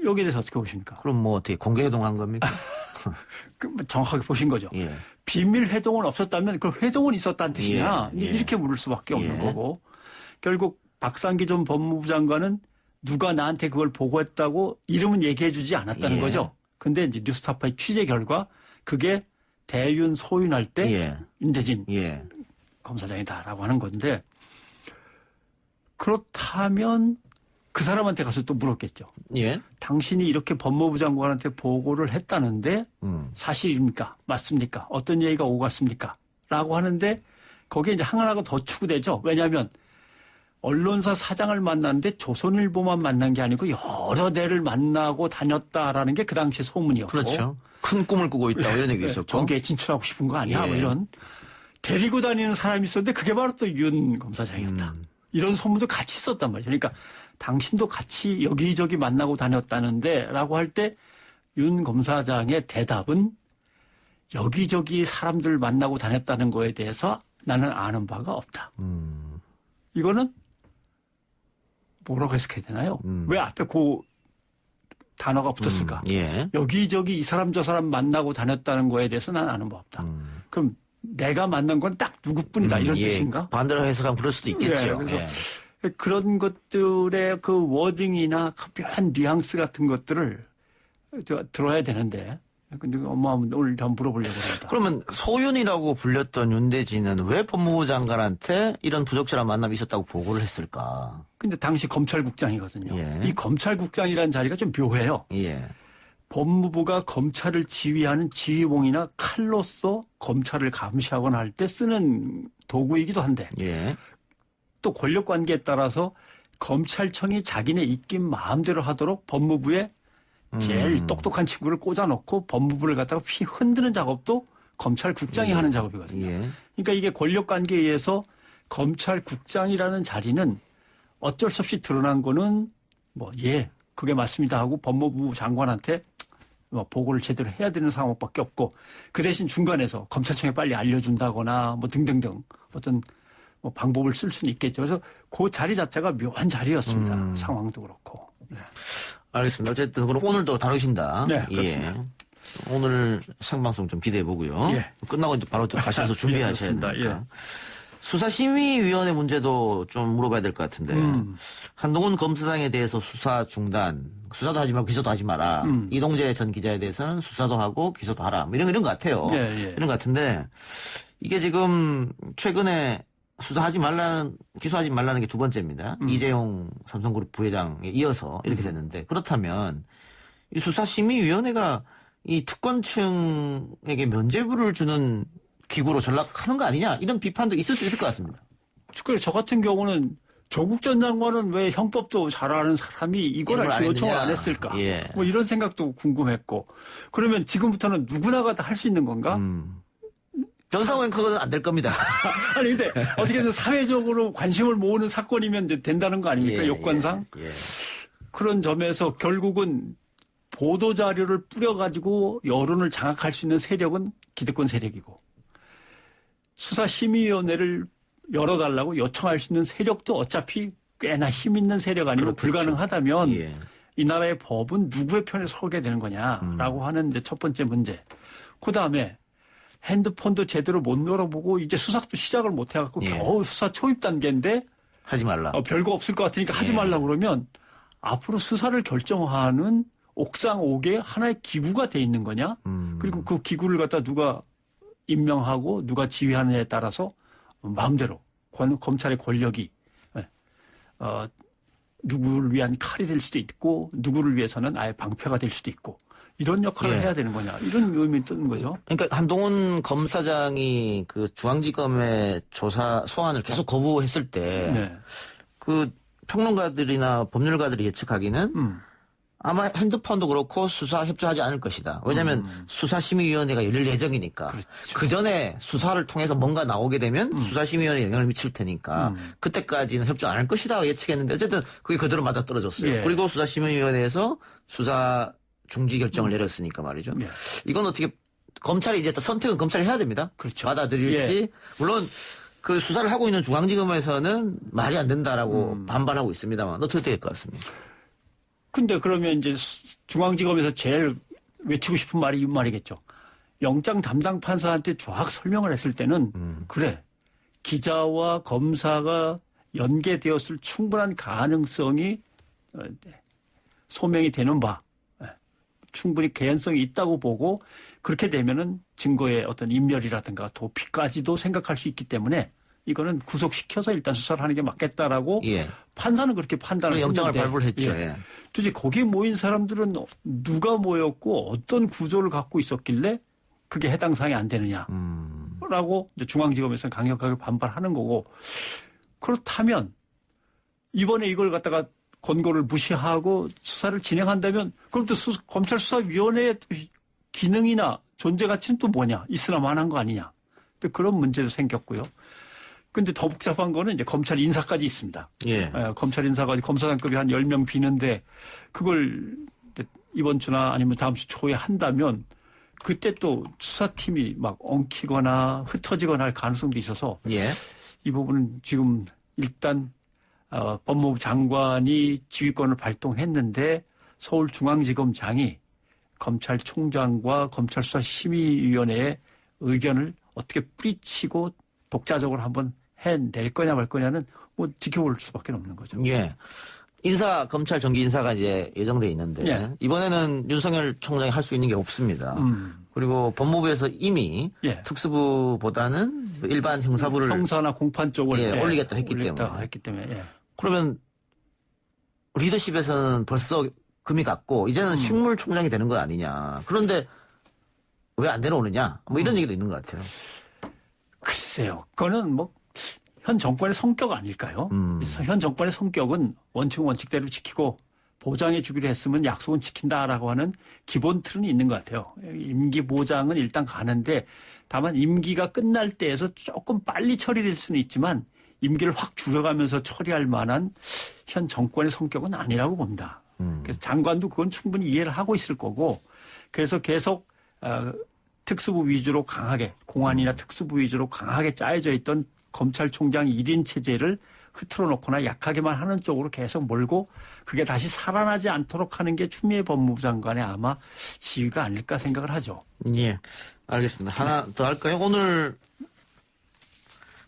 여기에 대해서 어떻게 보십니까? 그럼 뭐 어떻게 공개 회동한 겁니까? 정확하게 보신 거죠. 예. 비밀 회동은 없었다면 그 회동은 있었다는 뜻이냐 예. 이렇게 물을 수밖에 없는 예. 거고 결국 박상기 전 법무부 장관은 누가 나한테 그걸 보고했다고 이름은 얘기해주지 않았다는 예. 거죠. 근데 이제 뉴스타파의 취재 결과 그게 대윤 소윤할 때 예. 윤대진 예. 검사장이다라고 하는 건데 그렇다면 그 사람한테 가서 또 물었겠죠. 예. 당신이 이렇게 법무부 장관한테 보고를 했다는데 사실입니까? 맞습니까? 어떤 얘기가 오고 갔습니까? 라고 하는데 거기에 이제 하나가 더 추구되죠. 왜냐하면 언론사 사장을 만났는데 조선일보만 만난 게 아니고 여러 대를 만나고 다녔다라는 게 그 당시 소문이었고. 그렇죠. 큰 꿈을 꾸고 있다 이런 얘기 있었고. 정계에 진출하고 싶은 거 아니야? 예. 뭐 이런. 데리고 다니는 사람이 있었는데 그게 바로 또 윤 검사장이었다. 이런 소문도 같이 있었단 말이죠. 그러니까 당신도 같이 여기저기 만나고 다녔다는데 라고 할 때 윤 검사장의 대답은 여기저기 사람들 만나고 다녔다는 거에 대해서 나는 아는 바가 없다. 이거는 뭐라고 해석해야 되나요? 왜 앞에 그 단어가 붙었을까? 예. 여기저기 이 사람 저 사람 만나고 다녔다는 거에 대해서 난 아는 바 없다. 그럼 내가 만난 건 딱 누구뿐이다 이런 예. 뜻인가? 반대로 해석하면 그럴 수도 있겠죠. 그래서 예. 그런 것들의 그 워딩이나 그 묘한 뉘앙스 같은 것들을 들어야 되는데 근데 엄마 오늘 좀 물어보려고 합니다. 그러면 소윤이라고 불렸던 윤대진은 왜 법무부 장관한테 이런 부적절한 만남이 있었다고 보고를 했을까? 근데 당시 검찰국장이거든요. 예. 이 검찰국장이라는 자리가 좀 묘해요. 예. 법무부가 검찰을 지휘하는 지휘봉이나 칼로서 검찰을 감시하거나 할 때 쓰는 도구이기도 한데 예. 또 권력관계에 따라서 검찰청이 자기네 입김 마음대로 하도록 법무부에 제일 똑똑한 친구를 꽂아놓고 법무부를 갖다가 휘 흔드는 작업도 검찰국장이 하는 작업이거든요. 예. 그러니까 이게 권력관계에 의해서 검찰국장이라는 자리는 어쩔 수 없이 드러난 거는 그게 맞습니다 하고 법무부 장관한테 보고를 제대로 해야 되는 상황밖에 없고 그 대신 중간에서 검찰청에 빨리 알려준다거나 등등등 어떤 방법을 쓸 수는 있겠죠. 그래서 그 자리 자체가 묘한 자리였습니다. 상황도 그렇고. 네. 알겠습니다. 어쨌든 그럼 오늘도 다루신다. 네, 그렇습니다. 예. 오늘 생방송 좀 기대해 보고요. 예. 끝나고 바로 또 가셔서 준비하셔야 예, 되니까. 예. 수사심의위원회 문제도 좀 물어봐야 될 것 같은데 한동훈 검사장에 대해서 수사 중단, 수사도 하지 말고 기소도 하지 마라. 이동재 전 기자에 대해서는 수사도 하고 기소도 하라. 이런 것 같아요. 예, 예. 이런 것 같은데 이게 지금 최근에 수사하지 말라는, 기소하지 말라는 게 두 번째입니다. 이재용 삼성그룹 부회장에 이어서 이렇게 됐는데 그렇다면 이 수사심의위원회가 이 특권층에게 면죄부를 주는 기구로 전락하는 거 아니냐 이런 비판도 있을 수 있을 것 같습니다. 저 같은 경우는 조국 전 장관은 왜 형법도 잘 아는 사람이 이걸 요청을 안 했을까? 예. 이런 생각도 궁금했고 그러면 지금부터는 누구나가 다 할 수 있는 건가? 변상호 앵커는 안 될 겁니다. 아니 근데 어떻게든 사회적으로 관심을 모으는 사건이면 이제 된다는 거 아닙니까? 예, 요건상. 예. 그런 점에서 결국은 보도자료를 뿌려가지고 여론을 장악할 수 있는 세력은 기득권 세력이고 수사심의위원회를 열어달라고 요청할 수 있는 세력도 어차피 꽤나 힘 있는 세력 아니면 그렇겠죠. 불가능하다면 예. 이 나라의 법은 누구의 편에 서게 되는 거냐라고 하는 이제 첫 번째 문제. 그다음에 핸드폰도 제대로 못 열어보고 이제 수사도 시작을 못 해갖고 예. 겨우 수사 초입 단계인데 하지 말라. 별거 없을 것 같으니까 하지 예. 말라고 그러면 앞으로 수사를 결정하는 옥상 옥에 하나의 기구가 돼 있는 거냐? 그리고 그 기구를 갖다 누가 임명하고 누가 지휘하느냐에 따라서 마음대로 검찰의 권력이 누구를 위한 칼이 될 수도 있고 누구를 위해서는 아예 방패가 될 수도 있고 이런 역할을 예. 해야 되는 거냐 이런 의미 뜨는 거죠. 그러니까 한동훈 검사장이 그 중앙지검의 조사 소환을 계속 거부했을 때 그 평론가들이나 법률가들이 예측하기는 아마 핸드폰도 그렇고 수사 협조하지 않을 것이다. 왜냐하면 수사심의위원회가 열릴 예정이니까. 그렇죠. 그 전에 수사를 통해서 뭔가 나오게 되면 수사심의위원회에 영향을 미칠 테니까 그때까지는 협조 안 할 것이다 예측했는데 어쨌든 그게 그대로 맞아떨어졌어요. 예. 그리고 수사심의위원회에서 수사 중지 결정을 내렸으니까 말이죠. 예. 이건 어떻게 검찰이 이제 또 선택은 검찰이 해야 됩니다. 그렇죠. 받아들일지. 예. 물론 그 수사를 하고 있는 중앙지검에서는 말이 안 된다라고 반발하고 있습니다만 어떻게 될 것 같습니까? 근데 그러면 이제 중앙지검에서 제일 외치고 싶은 말이 이 말이겠죠. 영장 담당 판사한테 쫙 설명을 했을 때는 그래 기자와 검사가 연계되었을 충분한 가능성이 소명이 되는 바 충분히 개연성이 있다고 보고 그렇게 되면은 증거의 어떤 인멸이라든가 도피까지도 생각할 수 있기 때문에 이거는 구속시켜서 일단 수사를 하는 게 맞겠다라고 예. 판사는 그렇게 판단을 했는데 영장을 발부를 했죠. 예. 도대체 거기에 모인 사람들은 누가 모였고 어떤 구조를 갖고 있었길래 그게 해당 사항이 안 되느냐라고 이제 중앙지검에서는 강력하게 반발하는 거고 그렇다면 이번에 이걸 갖다가 권고를 무시하고 수사를 진행한다면 그럼 또 검찰 수사위원회의 기능이나 존재 가치는 또 뭐냐 있으나 마나한 거 아니냐 또 그런 문제도 생겼고요. 근데 더 복잡한 거는 이제 검찰 인사까지 있습니다. 예. 검찰 인사가 검사장급이 한 10명 비는데 그걸 이번 주나 아니면 다음 주 초에 한다면 그때 또 수사팀이 막 엉키거나 흩어지거나 할 가능성도 있어서 예. 이 부분은 지금 일단 법무부 장관이 지휘권을 발동했는데 서울중앙지검장이 검찰총장과 검찰수사심의위원회의 의견을 어떻게 뿌리치고 독자적으로 한번 해낼 거냐 말 거냐는 뭐 지켜볼 수밖에 없는 거죠. 예. 검찰 정기 인사가 이제 예정돼 있는데 예. 이번에는 윤석열 총장이 할 수 있는 게 없습니다. 그리고 법무부에서 이미 예. 특수부보다는 일반 형사부를 형사나 공판 쪽을 올리겠다 했기 때문에. 예. 그러면 리더십에서는 벌써 금이 갔고 이제는 식물총장이 되는 거 아니냐. 그런데 왜 안 내려오느냐. 뭐 이런 얘기도 있는 것 같아요. 글쎄요. 그거는 뭐 현 정권의 성격 아닐까요? 현 정권의 성격은 원칙대로 지키고 보장해 주기로 했으면 약속은 지킨다라고 하는 기본 틀은 있는 것 같아요. 임기 보장은 일단 가는데 다만 임기가 끝날 때에서 조금 빨리 처리될 수는 있지만 임기를 확 줄여가면서 처리할 만한 현 정권의 성격은 아니라고 봅니다. 그래서 장관도 그건 충분히 이해를 하고 있을 거고 그래서 계속 특수부 위주로 강하게 공안이나 특수부 위주로 강하게 짜여져 있던 검찰총장 1인 체제를 흐트러 놓거나 약하게만 하는 쪽으로 계속 몰고 그게 다시 살아나지 않도록 하는 게 추미애 법무부 장관의 아마 지휘가 아닐까 생각을 하죠. 예, 알겠습니다. 하나 더 할까요? 오늘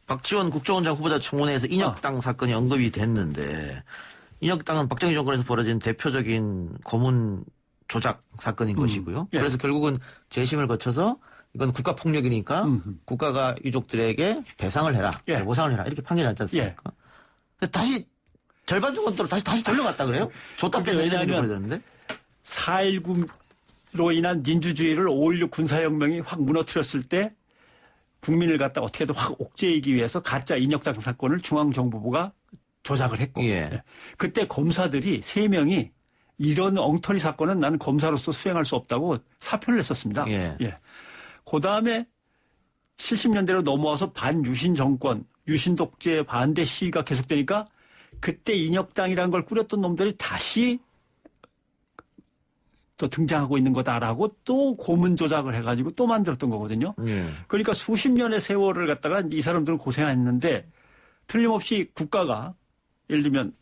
박지원 국정원장 후보자 청문회에서 인혁당 사건이 언급이 됐는데 인혁당은 박정희 정권에서 벌어진 대표적인 고문 조작 사건인 것이고요. 예. 그래서 결국은 재심을 거쳐서 이건 국가폭력이니까 국가가 유족들에게 배상을 해라, 예. 보상을 해라 이렇게 판결이 났지 않습니까? 근데 다시 절반 정도로 다시 돌려갔다 그래요? 줬다 뺐다 이런 일이 벌어졌는데? 4.19로 인한 민주주의를 5.16 군사혁명이 확 무너뜨렸을 때 국민을 갖다 어떻게든 확 옥죄이기 위해서 가짜 인혁당 사건을 중앙정보부가 조작을 했고 예. 그때 검사들이 3명이 이런 엉터리 사건은 나는 검사로서 수행할 수 없다고 사표를 냈었습니다. 예. 그다음에 70년대로 넘어와서 반유신 정권, 유신 독재 반대 시위가 계속되니까 그때 인혁당이라는 걸 꾸렸던 놈들이 다시 또 등장하고 있는 거다라고 또 고문 조작을 해가지고 또 만들었던 거거든요. 그러니까 수십 년의 세월을 갖다가 이 사람들은 고생했는데 틀림없이 국가가 예를 들면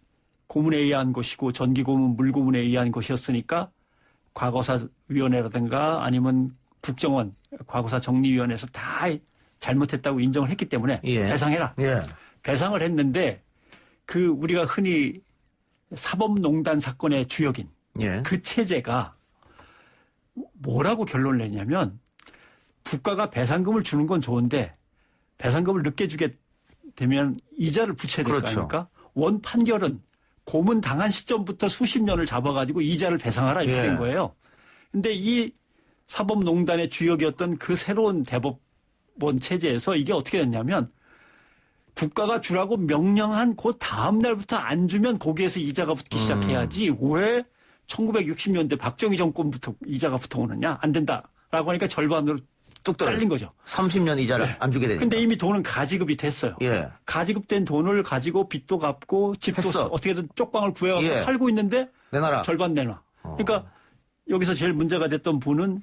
고문에 의한 것이고 전기고문, 물고문에 의한 것이었으니까 과거사위원회라든가 아니면 국정원, 과거사 정리위원회에서 다 잘못했다고 인정을 했기 때문에 예. 배상해라. 예. 배상을 했는데 그 우리가 흔히 사법농단 사건의 주역인 예. 그 체제가 뭐라고 결론을 내냐면 국가가 배상금을 주는 건 좋은데 배상금을 늦게 주게 되면 이자를 붙여야 될 거 그렇죠. 아닙니까? 원 판결은 고문 당한 시점부터 수십 년을 잡아가지고 이자를 배상하라 이렇게 된 거예요. 근데 이 사법농단의 주역이었던 그 새로운 대법원 체제에서 이게 어떻게 됐냐면 국가가 주라고 명령한 그 다음 날부터 안 주면 거기에서 이자가 붙기 시작해야지 왜 1960년대 박정희 정권부터 이자가 붙어오느냐 안 된다라고 하니까 절반으로 뚝 잘린 거죠. 30년 이자를 안 주게 되니까. 근데 이미 돈은 가지급이 됐어요. 예. 가지급된 돈을 가지고 빚도 갚고 집도 했어. 어떻게든 쪽방을 구해갖고 예. 살고 있는데 내놔라. 절반 내놔. 그러니까 여기서 제일 문제가 됐던 분은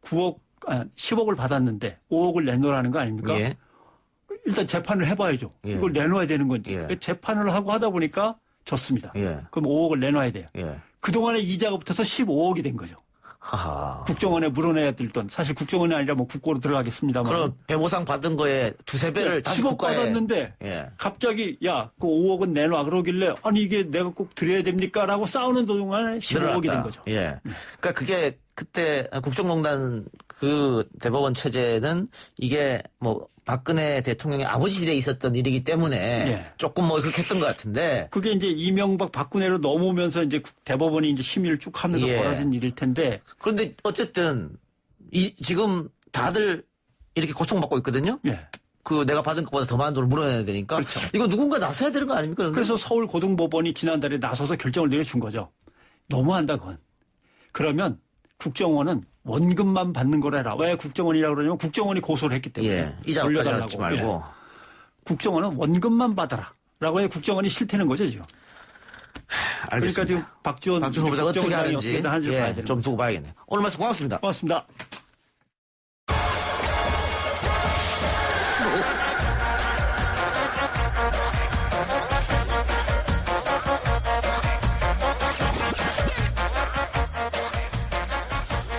10억을 받았는데 5억을 내놓으라는 거 아닙니까? 예. 일단 재판을 해봐야죠. 예. 이걸 내놔야 되는 건지. 예. 재판을 하고 하다 보니까 졌습니다. 예. 그럼 5억을 내놔야 돼요. 예. 그동안에 이자가 붙어서 15억이 된 거죠. 하하. 국정원에 물어내야 될 돈. 사실 국정원이 아니라 뭐 국고로 들어가겠습니다만. 그럼 배보상 받은 거에 두세 배를 다시 10억 국가에. 받았는데 예. 갑자기 야, 그 5억은 내놔 그러길래 아니 이게 내가 꼭 드려야 됩니까? 라고 싸우는 동안에 15억이 된 거죠. 예. 그러니까 그게 그때 국정농단 그 대법원 체제는 이게 뭐 박근혜 대통령의 아버지 시대에 있었던 일이기 때문에 예. 조금 뭐 그렇게 했던 것 같은데. 그게 이제 이명박 박근혜로 넘어오면서 이제 대법원이 이제 심의를 쭉 하면서 예. 벌어진 일일 텐데. 그런데 어쨌든 지금 다들 이렇게 고통받고 있거든요. 예. 그 내가 받은 것보다 더 많은 돈을 물어내야 되니까. 그렇죠. 이거 누군가 나서야 되는 거 아닙니까? 그런데? 그래서 서울고등법원이 지난달에 나서서 결정을 내려준 거죠. 너무한다 그건. 그러면 국정원은 원금만 받는 거라 해라. 왜 국정원이라고 그러냐면 국정원이 고소를 했기 때문에. 예. 이자까지 받지 말고. 국정원은 원금만 받아라. 라고 해 국정원이 싫다는 거죠 지금. 알겠습니다. 그러니까 지금 박지원 후보자가 어떻게 하는지 어떻게든 하는지 봐야 되는 좀 두고 봐야겠네요. 오늘 말씀 고맙습니다. 고맙습니다.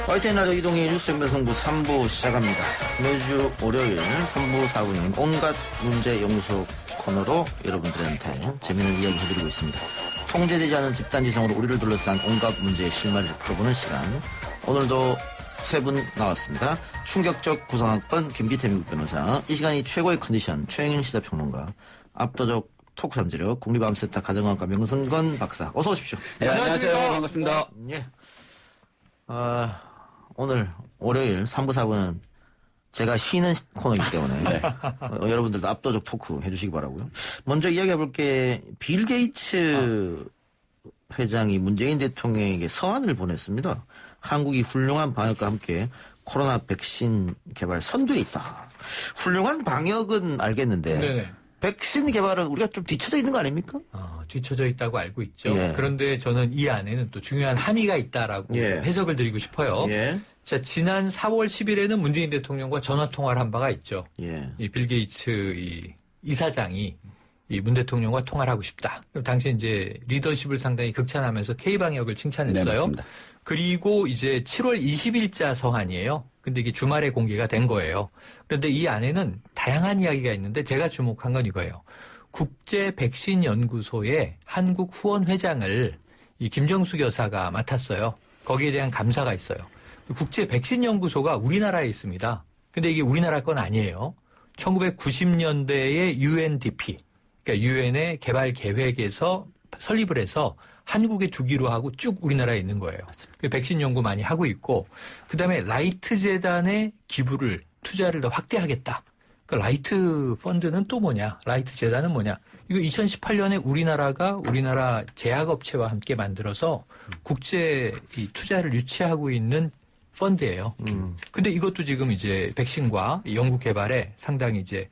YTN 라디오 이동희 뉴스 연변성부 3부 시작합니다. 매주 월요일 3부 4부는 온갖 문제 연구소 코너로 여러분들한테 재미있는 이야기 해드리고 있습니다. 통제되지 않은 집단지성으로 우리를 둘러싼 온갖 문제의 실마리를 풀어보는 시간. 오늘도 세 분 나왔습니다. 충격적 구성학번 김기태 미국 변호사, 이 시간이 최고의 컨디션 최영일 시사평론가, 압도적 토크 잠재력 국립암센터 가정의학과 명성건 박사, 어서 오십시오. 네, 안녕하세요. 반갑습니다. 예. 오늘 월요일 3부 4부는 제가 쉬는 코너이기 때문에 네. 여러분들도 압도적 토크 해주시기 바라고요. 먼저 이야기해볼 게 빌 게이츠 회장이 문재인 대통령에게 서한을 보냈습니다. 한국이 훌륭한 방역과 함께 코로나 백신 개발 선두에 있다. 훌륭한 방역은 알겠는데 네네. 백신 개발은 우리가 좀 뒤쳐져 있는 거 아닙니까? 뒤쳐져 있다고 알고 있죠. 예. 그런데 저는 이 안에는 또 중요한 함의가 있다라고 예. 해석을 드리고 싶어요. 예. 자, 지난 4월 10일에는 문재인 대통령과 전화 통화를 한 바가 있죠. 예. 이 빌 게이츠 이사장이 이 문 대통령과 통화를 하고 싶다. 그럼 당시 이제 리더십을 상당히 극찬하면서 K방역을 칭찬했어요. 네, 맞습니다. 그리고 이제 7월 20일자 서한이에요. 근데 이게 주말에 공개가 된 거예요. 그런데 이 안에는 다양한 이야기가 있는데 제가 주목한 건 이거예요. 국제백신연구소의 한국 후원회장을 이 김정숙 여사가 맡았어요. 거기에 대한 감사가 있어요. 국제백신연구소가 우리나라에 있습니다. 근데 이게 우리나라 건 아니에요. 1990년대에 UNDP, 그러니까 유엔의 개발 계획에서 설립을 해서 한국에 주기로 하고 쭉 우리나라에 있는 거예요. 백신 연구 많이 하고 있고, 그다음에 라이트 재단의 기부를 투자를 더 확대하겠다. 그 라이트 펀드는 또 뭐냐? 라이트 재단은 뭐냐? 이거 2018년에 우리나라 제약업체와 함께 만들어서 국제 이 투자를 유치하고 있는 펀드예요. 근데 이것도 지금 이제 백신과 연구 개발에 상당히 이제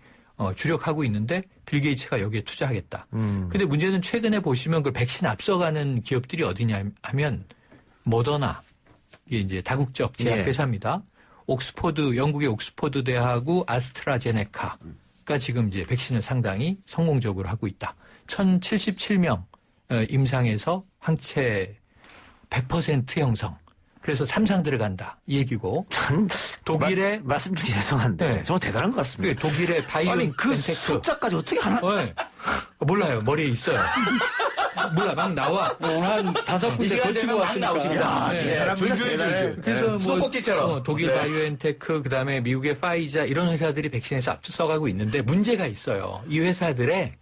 주력하고 있는데 빌 게이츠가 여기에 투자하겠다. 근데 문제는 최근에 보시면 그 백신 앞서가는 기업들이 어디냐 하면 모더나, 이게 이제 다국적 제약회사입니다. 영국의 옥스퍼드 대하고 아스트라제네카가 지금 이제 백신을 상당히 성공적으로 하고 있다. 1077명 임상에서 항체 100% 형성. 그래서 3상 들어간다. 이 얘기고. 독일의. 말씀 중에 죄송한데. 네. 정말 대단한 것 같습니다. 독일의 바이오엔테크. 그 숫자까지 어떻게 하나? 네. 몰라요. 머리에 있어요. 몰라. 막 나와. 오늘 한 5군데 걸치고 왔으니까. 줄줄줄. 그래서 수도꼭지처럼. 독일 바이오엔테크, 그 다음에 미국의 파이자 이런 회사들이 백신에서 앞서가고 있는데 문제가 있어요. 이 회사들의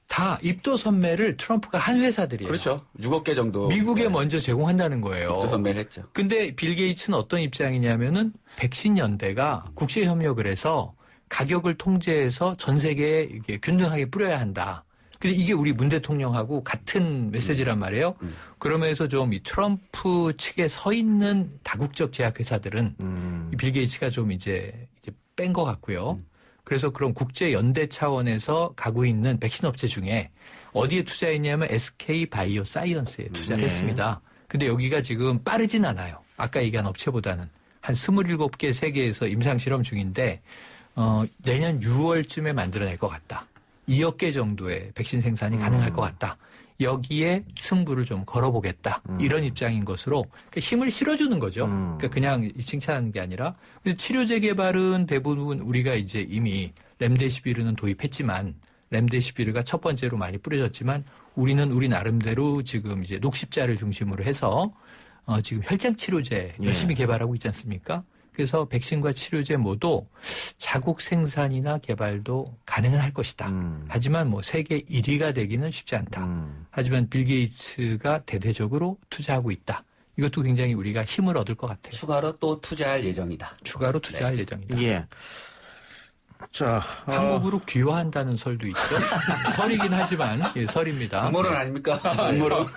다 입도 선매를 트럼프가 한 회사들이에요. 그렇죠. 6억 개 정도. 미국에 먼저 제공한다는 거예요. 입도 선매를 했죠. 근데 빌 게이츠는 어떤 입장이냐면은 백신 연대가 국제 협력을 해서 가격을 통제해서 전 세계에 이게 균등하게 뿌려야 한다. 근데 이게 우리 문 대통령하고 같은 메시지란 말이에요. 그러면서 좀 이 트럼프 측에 서 있는 다국적 제약회사들은 이 빌 게이츠가 좀 이제 뺀 것 같고요. 그래서 그런 국제 연대 차원에서 가고 있는 백신 업체 중에 어디에 투자했냐면 SK 바이오 사이언스에 투자를 했습니다. 근데 여기가 지금 빠르진 않아요. 아까 얘기한 업체보다는 한 27개 세계에서 임상 실험 중인데 내년 6월쯤에 만들어낼 것 같다. 2억 개 정도의 백신 생산이 가능할 것 같다. 여기에 승부를 좀 걸어보겠다. 이런 입장인 것으로 그러니까 힘을 실어주는 거죠. 그러니까 그냥 칭찬하는 게 아니라. 근데 치료제 개발은 대부분 우리가 이제 이미 렘데시비르는 도입했지만 렘데시비르가 첫 번째로 많이 뿌려졌지만 우리는 우리 나름대로 지금 이제 녹십자를 중심으로 해서 지금 혈장 치료제 열심히 개발하고 있지 않습니까? 그래서 백신과 치료제 모두 자국 생산이나 개발도 가능은 할 것이다. 하지만 뭐 세계 1위가 되기는 쉽지 않다. 하지만 빌 게이츠가 대대적으로 투자하고 있다. 이것도 굉장히 우리가 힘을 얻을 것 같아요. 추가로 또 투자할 예정이다. 추가로 투자할 예정이다. 예. 자, 한국으로 귀화한다는 설도 있죠. 설이긴 하지만 설입니다. 음모론 아닙니까?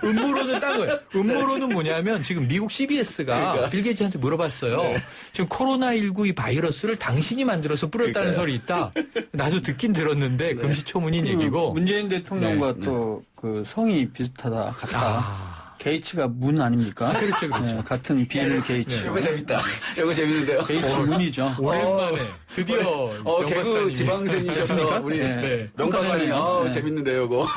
음모론은 딴 거예요. 음모론은 뭐냐면 지금 미국 CBS가 빌 게이츠한테 물어봤어요. 네. 지금 코로나19 이 바이러스를 당신이 만들어서 뿌렸다는 설이 있다. 나도 듣긴 들었는데 금시초문인 얘기고. 문재인 대통령과 또 그 성이 비슷하다 같다. 게이츠가 문 아닙니까? 그렇죠, 그렇죠. 네, 같은 빌 게이츠. 이거 재밌다. 이거 재밌는데요. 게이츠 문이죠. 오랜만에 드디어 개그 지방생이셨던 우리 명박사님. 재밌는데요, 이거.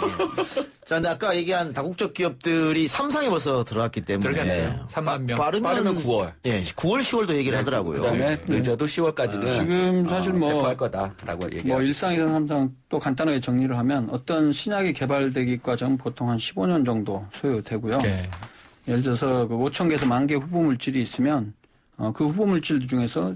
자, 근데 아까 얘기한 다국적 기업들이 3상에 벌써 들어갔기 때문에. 들어갔어요. 3만 명. 빠르면 9월. 예, 9월, 10월도 얘기를 하더라고요. 그다음에 늦어도 10월까지는 지금 사실 뭐 배포할 거다라고 얘기해요. 1상, 2상, 3상 또 간단하게 정리를 하면 어떤 신약이 개발되기 과정 보통 한 15년 정도 소요되고요. 네. 예를 들어서 그 5,000개에서 10,000개 후보물질이 있으면 그 후보물질 중에서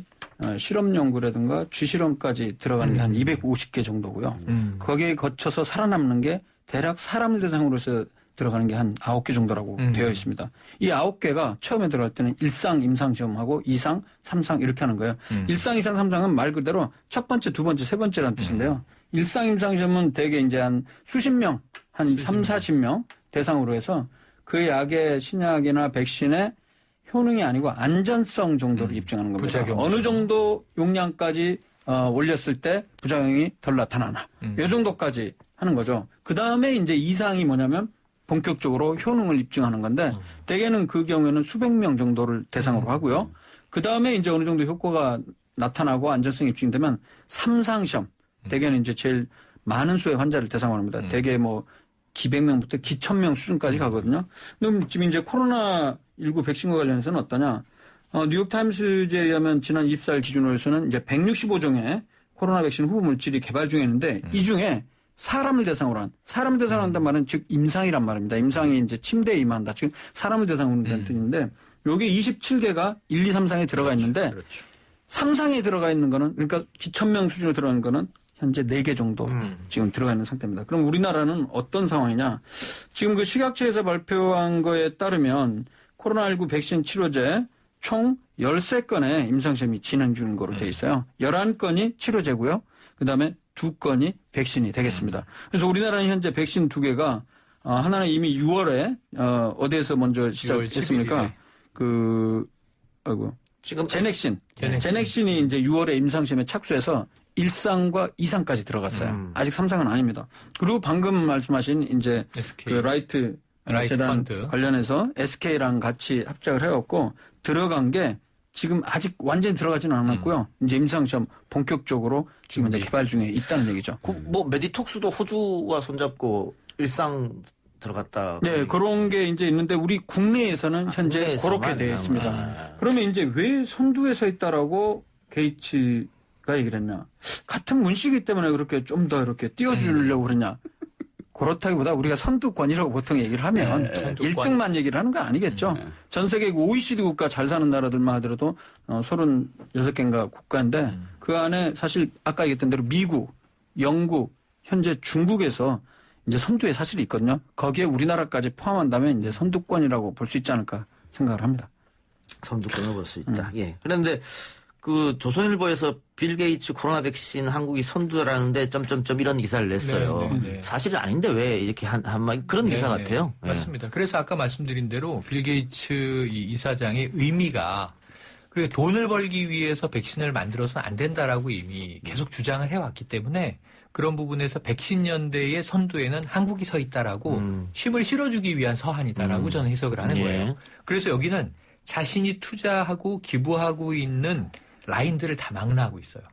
실험 연구라든가 주실험까지 들어가는 게 한 250개 정도고요. 거기에 거쳐서 살아남는 게 대략 사람을 대상으로 해서 들어가는 게 한 9개 정도라고 되어 있습니다. 이 9개가 처음에 들어갈 때는 1상 임상 시험하고 2상, 3상 이렇게 하는 거예요. 1상, 2상, 3상은 말 그대로 첫 번째, 두 번째, 세 번째라는 뜻인데요. 1상 임상 시험은 대개 이제 한 수십 명, 한 3, 40명 대상으로 해서 그 약의 신약이나 백신의 효능이 아니고 안전성 정도를 입증하는 겁니다. 부작용. 어느 정도 용량까지 올렸을 때 부작용이 덜 나타나나. 이 정도까지 하는 거죠. 그 다음에 이제 이상이 뭐냐면 본격적으로 효능을 입증하는 건데 대개는 그 경우에는 수백 명 정도를 대상으로 하고요. 그 다음에 이제 어느 정도 효과가 나타나고 안전성이 입증되면 3상 시험. 대개는 이제 제일 많은 수의 환자를 대상으로 합니다. 대개 뭐 기백명부터 기천명 수준까지 가거든요. 그럼 지금 이제 코로나19 백신과 관련해서는 어떠냐? 뉴욕타임스에 의하면 지난 24일 기준으로 해서는 이제 165종의 코로나 백신 후보 물질이 개발 중에 있는데 이 중에 사람을 대상으로 한다는 말은 즉 임상이란 말입니다. 임상이 이제 침대에 임한다. 즉 사람을 대상으로 한다는 뜻인데 요게 27개가 1, 2, 3상에 들어가 있는데 3상에 들어가 있는 거는 그러니까 기천명 수준으로 들어가는 거는 현재 4개 정도 지금 들어가 있는 상태입니다. 그럼 우리나라는 어떤 상황이냐? 지금 그 식약처에서 발표한 거에 따르면 코로나19 백신 치료제 총 13건의 임상시험이 진행 중인 거로 돼 있어요. 11건이 치료제고요. 그다음에 2건이 백신이 되겠습니다. 그래서 우리나라는 현재 백신 2개가 하나는 이미 6월에 어디에서 먼저 시작했습니까? 지금 제넥신이 이제 6월에 임상시험에 착수해서 1상과 2상까지 들어갔어요. 아직 3상은 아닙니다. 그리고 방금 말씀하신 이제 SK. 그 라이트 재단 펀드 관련해서 SK랑 같이 합작을 해왔고 들어간 게 지금 아직 완전히 들어가지는 않았고요. 이제 임상시험 본격적으로 지금 이제 개발 중에 있다는 얘기죠. 뭐 메디톡스도 호주와 손잡고 일상 들어갔다. 네, 그런 게 이제 있는데 우리 국내에서는 현재 그렇게 되어 있습니다. 그러면 이제 왜 선두에 서 있다라고 게이츠가 얘기를 했냐? 같은 문씨이기 때문에 그렇게 좀 더 이렇게 띄워주려고 그러냐? 그렇다기보다 우리가 선두권이라고 보통 얘기를 하면 1등만 얘기를 하는 거 아니겠죠. 전 세계 OECD 국가 잘 사는 나라들만 하더라도 36개인가 국가인데 그 안에 사실 아까 얘기했던 대로 미국, 영국, 현재 중국에서 이제 선두에 사실 있거든요. 거기에 우리나라까지 포함한다면 이제 선두권이라고 볼 수 있지 않을까 생각을 합니다. 선두권을 볼 수 있다. 예. 그런데 그 조선일보에서 빌 게이츠 코로나 백신 한국이 선두라는데 점점점 이런 기사를 냈어요. 네. 사실은 아닌데 왜 이렇게 한말 그런 기사 같아요. 맞습니다. 그래서 아까 말씀드린 대로 빌 게이츠 이사장의 의미가 그리고 돈을 벌기 위해서 백신을 만들어서는 안 된다라고 이미 계속 주장을 해왔기 때문에 그런 부분에서 백신 연대의 선두에는 한국이 서 있다라고 힘을 실어주기 위한 서한이다라고 저는 해석을 하는 거예요. 그래서 여기는 자신이 투자하고 기부하고 있는 라인들을 다 망라하고 있어요.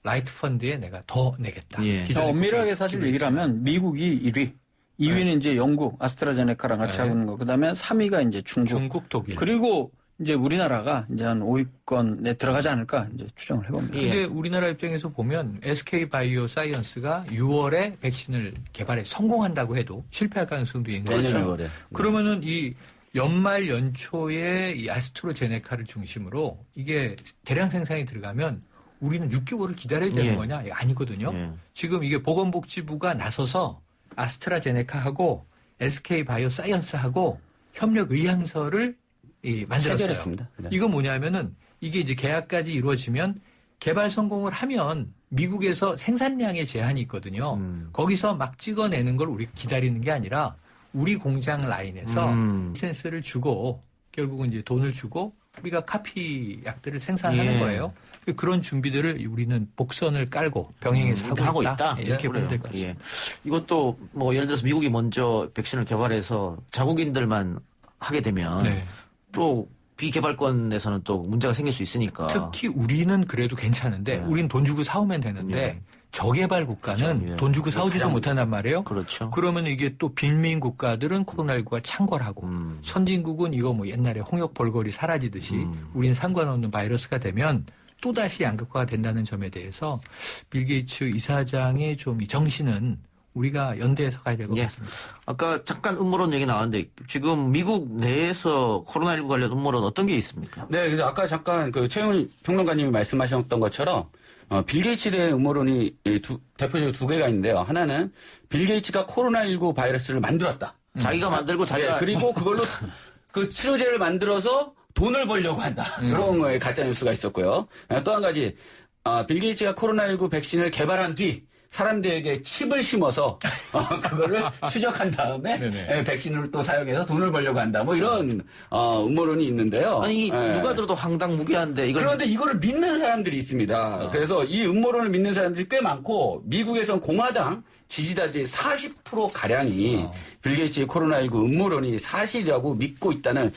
라이트 펀드에 내가 더 내겠다. 엄밀하게 사실 얘기를 하면 미국이 1위, 2위는 이제 영국, 아스트라제네카랑 같이 하고 있는 거. 그다음에 3위가 이제 중국, 독일. 그리고 이제 우리나라가 이제 한 5위권에 들어가지 않을까 이제 추정을 해봅니다. 근데 우리나라 입장에서 보면 SK 바이오 사이언스가 6월에 백신을 개발에 성공한다고 해도 실패할 가능성도 있는 거죠. 내년 6월에. 그러면은 이 연말 연초에 이 아스트로제네카를 중심으로 이게 대량 생산이 들어가면 우리는 6개월을 기다려야 되는 거냐? 아니거든요. 지금 이게 보건복지부가 나서서 아스트라제네카하고 SK 바이오 사이언스하고 협력 의향서를 만들었어요. 이건 뭐냐면은 이게 이제 계약까지 이루어지면 개발 성공을 하면 미국에서 생산량의 제한이 있거든요. 거기서 막 찍어내는 걸 우리가 기다리는 게 아니라 우리 공장 라인에서 라이센스를 주고 결국은 이제 돈을 주고 우리가 카피 약들을 생산하는 거예요. 그런 준비들을 우리는 복선을 깔고 병행해서 하고 있다. 이렇게 보면 될 것 같습니다. 이것도 뭐 예를 들어서 미국이 먼저 백신을 개발해서 자국인들만 하게 되면 또 비개발권에서는 또 문제가 생길 수 있으니까. 특히 우리는 그래도 괜찮은데 우리는 돈 주고 사오면 되는데 저개발 국가는 그렇죠. 예. 돈 주고 사오지도 못한단 말이에요. 그렇죠. 그러면 이게 또 빈민 국가들은 코로나19가 창궐하고 선진국은 이거 뭐 옛날에 홍역 볼거리 사라지듯이 우린 상관없는 바이러스가 되면 또다시 양극화가 된다는 점에 대해서 빌 게이츠 이사장의 좀 이 정신은 우리가 연대해서 가야 될 것 같습니다. 아까 잠깐 음모론 얘기 나왔는데 지금 미국 내에서 코로나19 관련 음모론 어떤 게 있습니까? 네, 그래서 아까 잠깐 그 최영일 평론가님이 말씀하셨던 것처럼 빌 게이츠에 대한 음모론이 대표적으로 두 개가 있는데요. 하나는 빌 게이츠가 코로나19 바이러스를 만들었다. 자기가 만들고 자기가 그리고 그걸로 그 치료제를 만들어서 돈을 벌려고 한다. 이런 거에 가짜 뉴스가 있었고요. 또 한 가지 빌 게이츠가 코로나19 백신을 개발한 뒤 사람들에게 칩을 심어서 그거를 추적한 다음에 백신을 또 사용해서 돈을 벌려고 한다. 뭐 이런 음모론이 있는데요. 아니 누가 들어도 황당무계한데 그런데 이거를 믿는 사람들이 있습니다. 그래서 이 음모론을 믿는 사람들이 꽤 많고 미국에선 공화당 지지자들이 40% 가량이 빌 게이츠의 코로나19 음모론이 사실이라고 믿고 있다는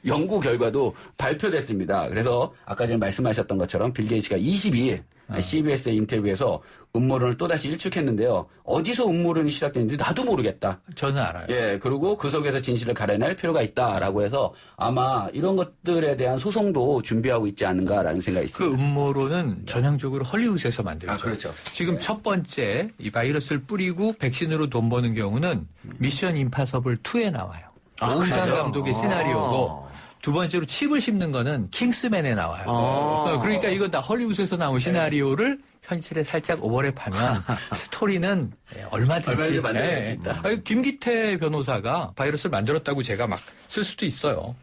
연구 결과도 발표됐습니다. 그래서 아까 전에 말씀하셨던 것처럼 빌 게이츠가 22일 CBS의 인터뷰에서 음모론을 또다시 일축했는데요. 어디서 음모론이 시작됐는지 나도 모르겠다. 저는 알아요. 예, 그리고 그 속에서 진실을 가려낼 필요가 있다라고 해서 아마 이런 것들에 대한 소송도 준비하고 있지 않은가라는 생각이 있습니다. 그 음모론은 전형적으로 헐리우드에서 만들죠. 그렇죠. 지금 첫 번째 이 바이러스를 뿌리고 백신으로 돈 버는 경우는 미션 임파서블 2에 나와요. 오산 감독의 시나리오고 두 번째로 칩을 심는 거는 킹스맨에 나와요. 그러니까 이건 다 헐리우드에서 나온 시나리오를 현실에 살짝 오버랩하면 스토리는 얼마든지 만들어낼 수 있다. 김기태 변호사가 바이러스를 만들었다고 제가 막 쓸 수도 있어요.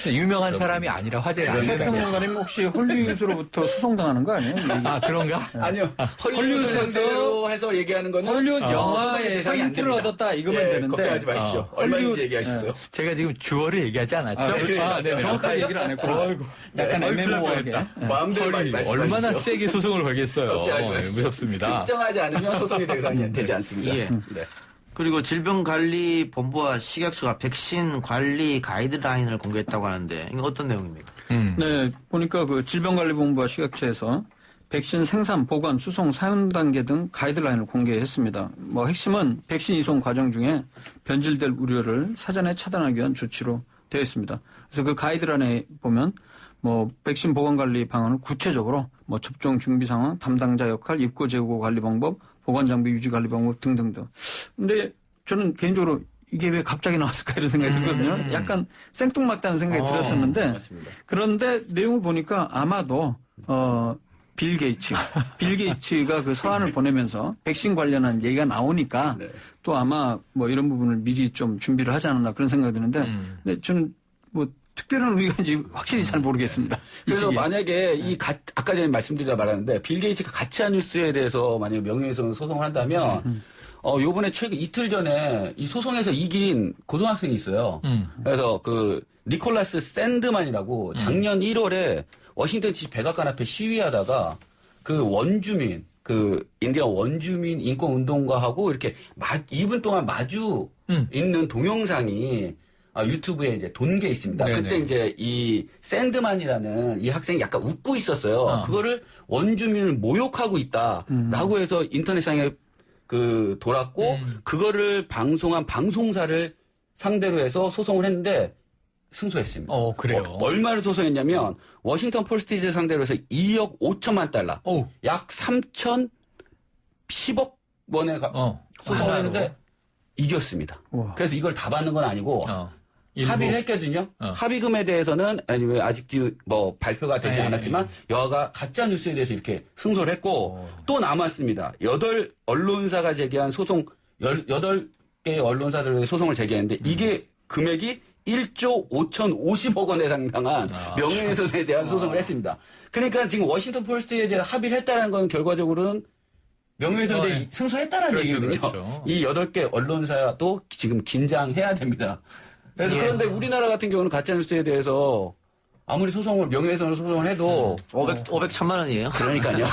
유명한 사람이 아니라 화제가 안 되는 거죠. 평론가님 혹시 헐리우드로부터 소송당하는 거 아니에요? 아 그런가? 아니요. 헐리우드 상대로 해서 얘기하는 거는 헐리우드 영화에 상인트를 얻었다 이거면 되는데 걱정하지 마시죠. 얼마인지 얘기하셨어요? 제가 지금 주어를 얘기하지 않았죠? 정확하게 얘기를 안 했고 약간 애매모호하게 마음대로 많이 말씀하시죠. 얼마나 세게 소송을 걸겠어요. 무섭습니다. 특정하지 않으면 소송의 대상이 되지 않습니다. 예. 네. 그리고 질병관리본부와 식약처가 백신 관리 가이드라인을 공개했다고 하는데 이거 어떤 내용입니까? 네, 보니까 그 질병관리본부와 식약처에서 백신 생산, 보관, 수송, 사용 단계 등 가이드라인을 공개했습니다. 뭐 핵심은 백신 이송 과정 중에 변질될 우려를 사전에 차단하기 위한 조치로 되어 있습니다. 그래서 그 가이드라인에 보면 뭐 백신 보관 관리 방안을 구체적으로 뭐 접종 준비 상황, 담당자 역할, 입고 재고 관리 방법, 보관 장비 유지 관리 방법 등등등. 근데 저는 개인적으로 이게 왜 갑자기 나왔을까 이런 생각이 들거든요. 약간 생뚱맞다는 생각이 들었었는데 맞습니다. 그런데 내용을 보니까 아마도 빌 게이츠가 그 서한을 보내면서 백신 관련한 얘기가 나오니까 또 아마 뭐 이런 부분을 미리 좀 준비를 하지 않았나 그런 생각이 드는데 근데 저는 뭐 특별한 의미인지 확실히 잘 모르겠습니다. 그래서 만약에 아까 전에 말씀드리다 말았는데 빌 게이츠가 가짜 뉴스에 대해서 만약에 명예훼손 소송을 한다면 요번에 최근 이틀 전에 이 소송에서 이긴 고등학생이 있어요. 그래서 그 니콜라스 샌드만이라고 작년 1월에 워싱턴 DC 백악관 앞에 시위하다가 그 원주민, 그 인디아 원주민 인권 운동가하고 이렇게 2분 동안 마주 있는 동영상이 유튜브에 이제 돈 게 있습니다. 네네. 그때 이제 이 샌드만이라는 이 학생이 약간 웃고 있었어요. 그거를 원주민을 모욕하고 있다라고 해서 인터넷상에 그 돌았고 그거를 방송한 방송사를 상대로 해서 소송을 했는데 승소했습니다. 그래요. 얼마를 소송했냐면 워싱턴 포스트를 상대로 해서 2억 5천만 달러, 약 3,010억 원에 소송을 했는데 이겼습니다. 그래서 이걸 다 받는 건 아니고 합의를 했거든요. 합의금에 대해서는 아니면 아직 뭐 발표가 되지 않았지만 여하가 가짜 뉴스에 대해서 이렇게 승소를 했고 또 남았습니다. 8 언론사가 제기한 소송 18개의 언론사들의 소송을 제기했는데 이게 금액이 1조 5,050억 원에 상당한 명예훼손에 대한 소송을 했습니다. 그러니까 지금 워싱턴 포스트에 대해 합의를 했다는 건 결과적으로는 명예훼손에 승소했다는 얘기거든요. 그렇죠. 이 8개 언론사도 지금 긴장해야 됩니다. 그래서 그런데 우리나라 같은 경우는 가짜뉴스에 대해서 아무리 명예훼손을 소송을 해도 500천만 원이에요. 그러니까요.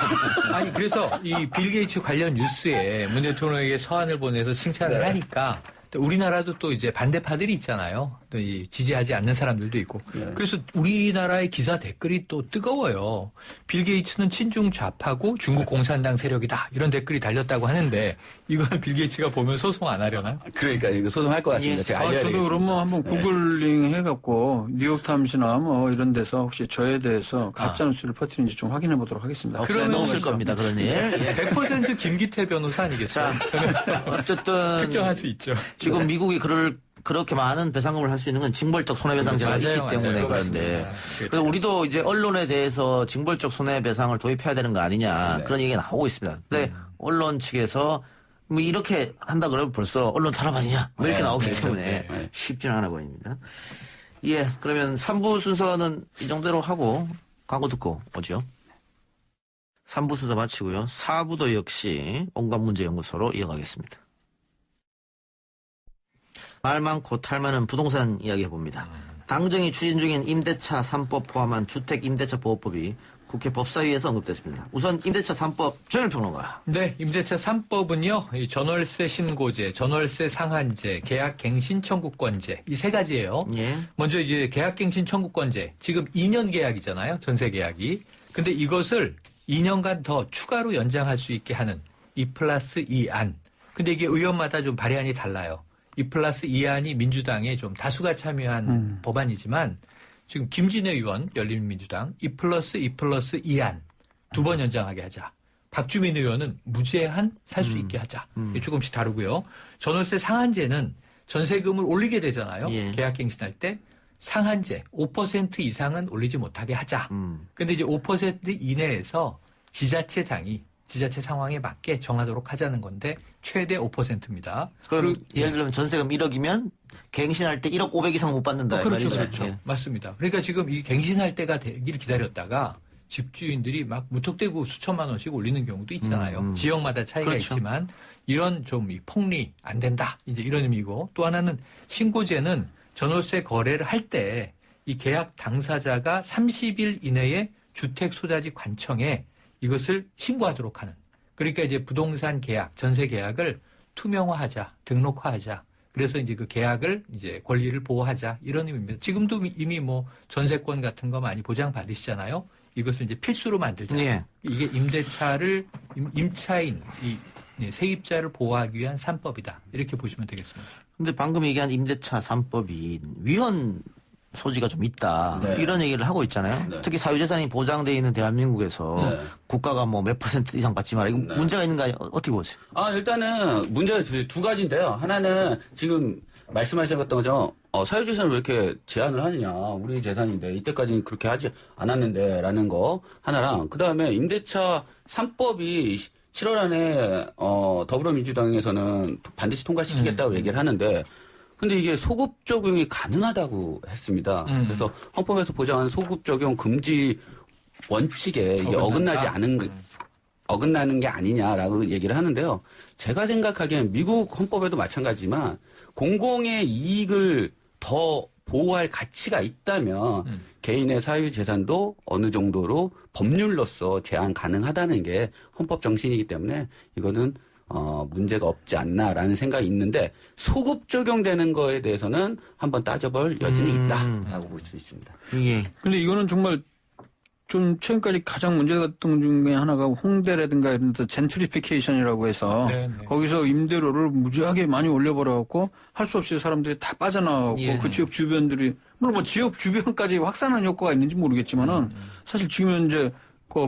아니 그래서 이 빌 게이츠 관련 뉴스에 문 대통령에게 서한을 보내서 칭찬을 하니까 우리나라도 또 이제 반대파들이 있잖아요. 또 이 지지하지 않는 사람들도 있고. 그래서 우리나라의 기사 댓글이 또 뜨거워요. 빌 게이츠는 친중 좌파고 중국 공산당 세력이다. 이런 댓글이 달렸다고 하는데 이거는 빌 게이츠가 보면 소송 안 하려나? 그러니까 이거 소송할 것 같습니다. 제가 알려야 저도 그러면 한번 구글링 해갖고 뉴욕타임스나 뭐 이런 데서 혹시 저에 대해서 가짜뉴스를 퍼뜨리는지 좀 확인해 보도록 하겠습니다. 그러면 없을 겁니다. 그런 일. 100% 김기태 변호사 아니겠어요? 어쨌든 특정할 수 있죠. 지금 미국이 그렇게 많은 배상금을 할 수 있는 건 징벌적 손해배상제가 있기 때문에 그런데 그래서 우리도 이제 언론에 대해서 징벌적 손해배상을 도입해야 되는 거 아니냐 그런 얘기가 나오고 있습니다. 근데 언론 측에서 뭐 이렇게 한다 그러면 벌써 언론 탄압 아니냐 뭐 이렇게 나오기 때문에 쉽지는 않아 보입니다. 예, 그러면 3부 순서는 이 정도로 하고 광고 듣고 오죠. 3부 순서 마치고요. 4부도 역시 온갖문제연구소로 이어가겠습니다. 말 많고 탈 많은 부동산 이야기 해봅니다. 당정이 추진 중인 임대차 3법 포함한 주택임대차 보호법이 국회 법사위에서 언급됐습니다. 우선 임대차 3법 조현일 평론가. 네, 임대차 3법은요. 이 전월세 신고제, 전월세 상한제, 계약갱신 청구권제 이 세 가지예요. 예. 먼저 이제 계약갱신 청구권제. 지금 2년 계약이잖아요. 전세 계약이. 근데 이것을 2년간 더 추가로 연장할 수 있게 하는 2+2안. 근데 이게 의원마다 좀 발의안이 달라요. 2+2안이 민주당에 좀 다수가 참여한 법안이지만 지금 김진애 의원 열린민주당 2+2+2안 두 번 연장하게 하자. 박주민 의원은 무제한 살 수 있게 하자. 조금씩 다르고요. 전월세 상한제는 전세금을 올리게 되잖아요. 예. 계약갱신할 때 상한제 5% 이상은 올리지 못하게 하자. 근데 이제 5% 이내에서 지자체장이 지자체 상황에 맞게 정하도록 하자는 건데 최대 5%입니다. 그럼 예를 들면 전세금 1억이면 갱신할 때 1억 500 이상 못 받는다. 그렇죠. 말이죠. 그렇죠. 예. 맞습니다. 그러니까 지금 이 갱신할 때가 되기를 기다렸다가 집주인들이 막 무턱대고 수천만 원씩 올리는 경우도 있잖아요. 지역마다 차이가 그렇죠. 있지만 이런 좀 이 폭리 안 된다. 이제 이런 의미고 또 하나는 신고제는 전월세 거래를 할 때 이 계약 당사자가 30일 이내에 주택 소자지 관청에 이것을 신고하도록 하는. 그러니까 이제 부동산 계약, 전세 계약을 투명화하자, 등록화하자. 그래서 이제 그 계약을 이제 권리를 보호하자 이런 의미입니다. 지금도 이미 뭐 전세권 같은 거 많이 보장받으시잖아요. 이것을 이제 필수로 만들자. 예. 이게 임대차를 임차인 이 세입자를 보호하기 위한 3법이다. 이렇게 보시면 되겠습니다. 근데 방금 얘기한 임대차 3법이 위헌 소지가 좀 있다. 네. 이런 얘기를 하고 있잖아요. 네. 특히 사유재산이 보장되어 있는 대한민국에서 네. 국가가 뭐 몇 % 이상 받지 마라. 이거 문제가 있는 거 아니에요? 어떻게 보세요? 일단은 문제가 두 가지인데요. 하나는 지금 말씀하셨던 거죠. 사유재산을 왜 이렇게 제한을 하느냐. 우리 재산인데 이때까지는 그렇게 하지 않았는데 라는 거 하나랑 그다음에 임대차 3법이 7월 안에 더불어민주당에서는 반드시 통과시키겠다고 얘기를 하는데 근데 이게 소급 적용이 가능하다고 했습니다. 그래서 헌법에서 보장하는 소급 적용 금지 원칙에 이게 어긋나는 게 아니냐라고 얘기를 하는데요. 제가 생각하기엔 미국 헌법에도 마찬가지지만 공공의 이익을 더 보호할 가치가 있다면 개인의 사유 재산도 어느 정도로 법률로서 제한 가능하다는 게 헌법 정신이기 때문에 이거는 문제가 없지 않나라는 생각이 있는데 소급 적용되는 거에 대해서는 한번 따져볼 여지는 있다라고 볼 수 있습니다. 예. 근데 이거는 정말 좀 최근까지 가장 문제가 됐던 것 중에 하나가 홍대라든가 이런 데서 젠트리피케이션이라고 해서 거기서 임대료를 무지하게 많이 올려버려갖고 할 수 없이 사람들이 다 빠져나가고 그 지역 주변들이 물론 뭐 지역 주변까지 확산하는 효과가 있는지 모르겠지만은 사실 지금 현재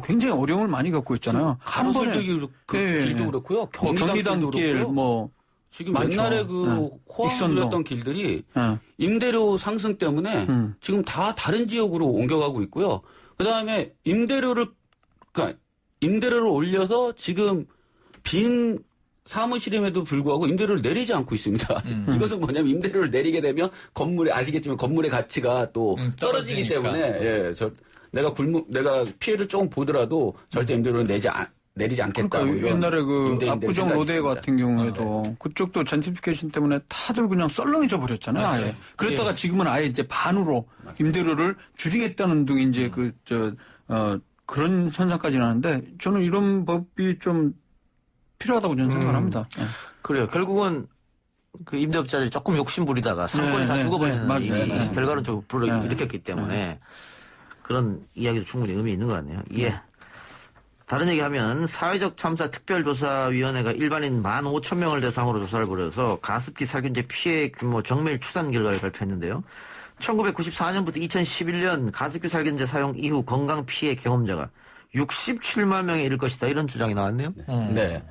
굉장히 어려움을 많이 겪고 있잖아요. 가로수길도 길도 그렇고요. 경리단 길, 그렇고요. 지금 옛날에 호황 불렸던 길들이 임대료 상승 때문에 지금 다 다른 지역으로 옮겨가고 있고요. 그 다음에 임대료를 올려서 지금 빈 사무실임에도 불구하고 임대료를 내리지 않고 있습니다. 이것은 뭐냐면 임대료를 내리게 되면 아시겠지만 건물의 가치가 또 떨어지기 때문에 내가 피해를 조금 보더라도 절대 임대료를 내리지 않겠다. 그러니까 옛날에 압구정 로데 같은 경우에도 그쪽도 젠트리피케이션 때문에 다들 그냥 썰렁해져 버렸잖아요. 아예. 그랬다가 지금은 아예 이제 반으로 임대료를 줄이겠다는 등의 이제 그런 현상까지 나는데 저는 이런 법이 좀 필요하다고 저는 생각합니다. 그래요. 결국은 그 임대업자들이 조금 욕심 부리다가 상권이 다 죽어버리는 일이 결과는 좀 불러일으켰기 때문에 그런 이야기도 충분히 의미 있는 것 같네요. 예. 다른 얘기하면 사회적 참사 특별조사위원회가 일반인 15,000명을 대상으로 조사를 벌여서 가습기 살균제 피해 규모 정밀 추산 결과를 발표했는데요. 1994년부터 2011년 가습기 살균제 사용 이후 건강 피해 경험자가 67만 명에 이를 것이다. 이런 주장이 나왔네요. 네.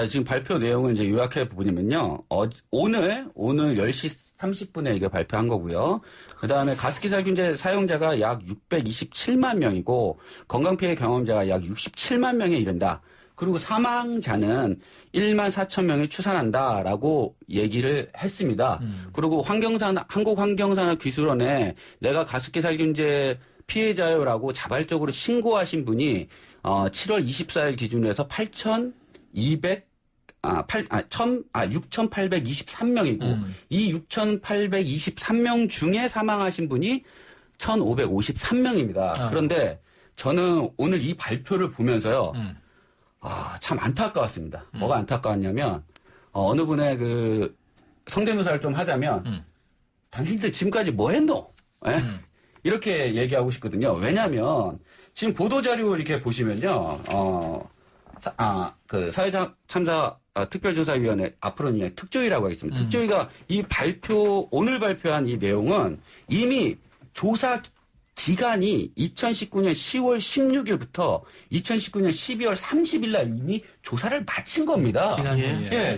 지금 발표 내용을 이제 요약해 보면요. 오늘 10시 30분에 이게 발표한 거고요. 그 다음에 가습기 살균제 사용자가 약 627만 명이고 건강 피해 경험자가 약 67만 명에 이른다. 그리고 사망자는 1만 4천 명이 추산한다라고 얘기를 했습니다. 그리고 한국환경산업기술원에 내가 가습기 살균제 피해자요라고 자발적으로 신고하신 분이 7월 24일 기준으로 해서 6,823명이고 이 6,823명 중에 사망하신 분이 1,553명입니다. 그런데 저는 오늘 이 발표를 보면서요. 참 안타까웠습니다. 뭐가 안타까웠냐면 어느 분의 그 성대묘사를 좀 하자면 당신들 지금까지 뭐 했노? 이렇게 얘기하고 싶거든요. 왜냐하면 지금 보도자료 이렇게 보시면요. 그 사회적 참사 특별조사위원회 앞으로는 그냥 특조위라고 하겠습니다. 특조위가 오늘 발표한 이 내용은 이미 조사 기간이 2019년 10월 16일부터 2019년 12월 30일 날 이미 조사를 마친 겁니다.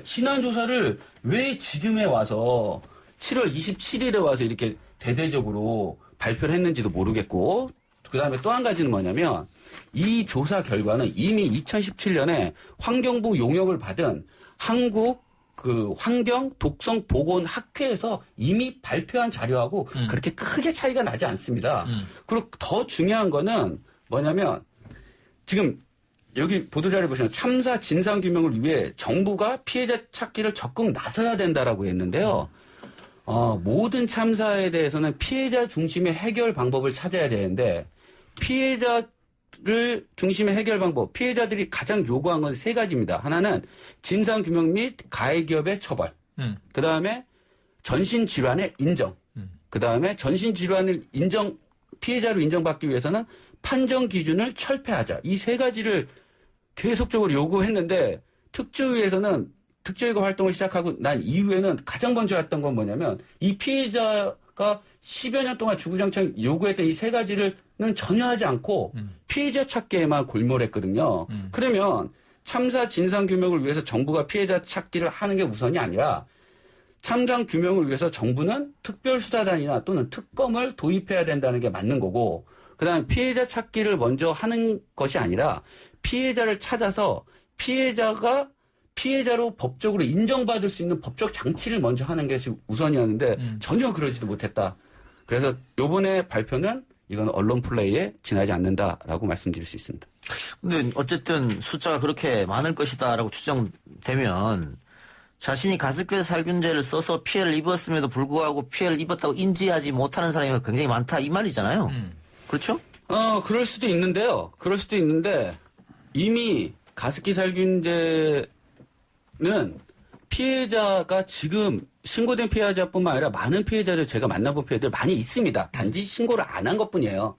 지난 조사를 왜 지금에 와서 7월 27일에 와서 이렇게 대대적으로 발표를 했는지도 모르겠고, 그 다음에 또 한 가지는 뭐냐면 이 조사 결과는 이미 2017년에 환경부 용역을 받은 한국 그 환경 독성 보건 학회에서 이미 발표한 자료하고 그렇게 크게 차이가 나지 않습니다. 그리고 더 중요한 거는 뭐냐면 지금 여기 보도자료 보시면 참사 진상 규명을 위해 정부가 피해자 찾기를 적극 나서야 된다라고 했는데요. 모든 참사에 대해서는 피해자 중심의 해결 방법을 찾아야 되는데 피해자를 중심의 해결 방법, 피해자들이 가장 요구한 건 세 가지입니다. 하나는 진상규명 및 가해기업의 처벌, 그 다음에 전신질환의 인정, 그 다음에 전신질환을 피해자로 인정받기 위해서는 판정 기준을 철폐하자. 이 세 가지를 계속적으로 요구했는데 특조위가 활동을 시작하고 난 이후에는 가장 먼저 했던 건 뭐냐면 이 피해자가 10여 년 동안 주구장창 요구했던 이 세 가지는 전혀 하지 않고 피해자 찾기에만 골몰했거든요. 그러면 참사 진상규명을 위해서 정부가 피해자 찾기를 하는 게 우선이 아니라 참상 규명을 위해서 정부는 특별수사단이나 또는 특검을 도입해야 된다는 게 맞는 거고, 그다음에 피해자 찾기를 먼저 하는 것이 아니라 피해자를 찾아서 피해자로 법적으로 인정받을 수 있는 법적 장치를 먼저 하는 것이 우선이었는데 전혀 그러지도 못했다. 그래서 이번에 발표는 이건 언론 플레이에 지나지 않는다라고 말씀드릴 수 있습니다. 근데 어쨌든 숫자가 그렇게 많을 것이다라고 추정되면 자신이 가습기 살균제를 써서 피해를 입었음에도 불구하고 피해를 입었다고 인지하지 못하는 사람이 굉장히 많다 이 말이잖아요. 그렇죠? 그럴 수도 있는데요. 그럴 수도 있는데 이미 가습기 살균제는 피해자가 지금 신고된 피해자뿐만 아니라 많은 피해자들 제가 만나본 피해자들 많이 있습니다. 단지 신고를 안 한 것뿐이에요.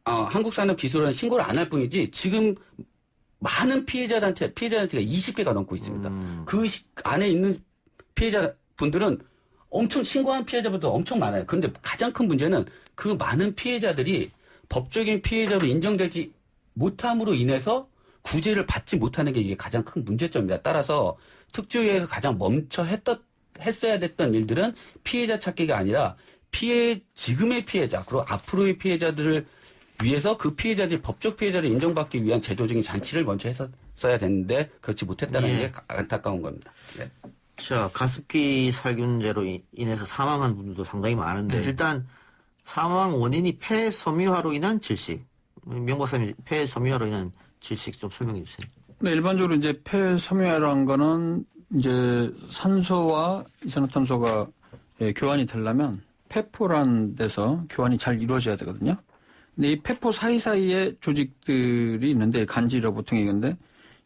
한국산업기술원은 신고를 안 할 뿐이지 지금 많은 피해자단체가 20개가 넘고 있습니다. 그 안에 있는 피해자분들은 엄청 신고한 피해자분들 엄청 많아요. 그런데 가장 큰 문제는 그 많은 피해자들이 법적인 피해자로 인정되지 못함으로 인해서 구제를 받지 못하는 게 이게 가장 큰 문제점입니다. 따라서 특조위에서 가장 했어야 됐던 일들은 피해자 찾기가 아니라 지금의 피해자 그리고 앞으로의 피해자들을 위해서 그 피해자들이 법적 피해자를 인정받기 위한 제도적인 잔치를 먼저 했어야 됐는데 그렇지 못했다는 게 안타까운 겁니다. 네. 자, 가습기 살균제로 인해서 사망한 분들도 상당히 많은데 일단 사망 원인이 폐섬유화로 인한 질식. 명 박사님 폐섬유화로 인한 질식 좀 설명해 주세요. 네, 일반적으로 이제 폐섬유화라는 거는 이제 산소와 이산화탄소가 교환이 되려면 폐포라는 데서 교환이 잘 이루어져야 되거든요. 근데 이 폐포 사이사이에 조직들이 있는데 간지라 보통 얘기하는데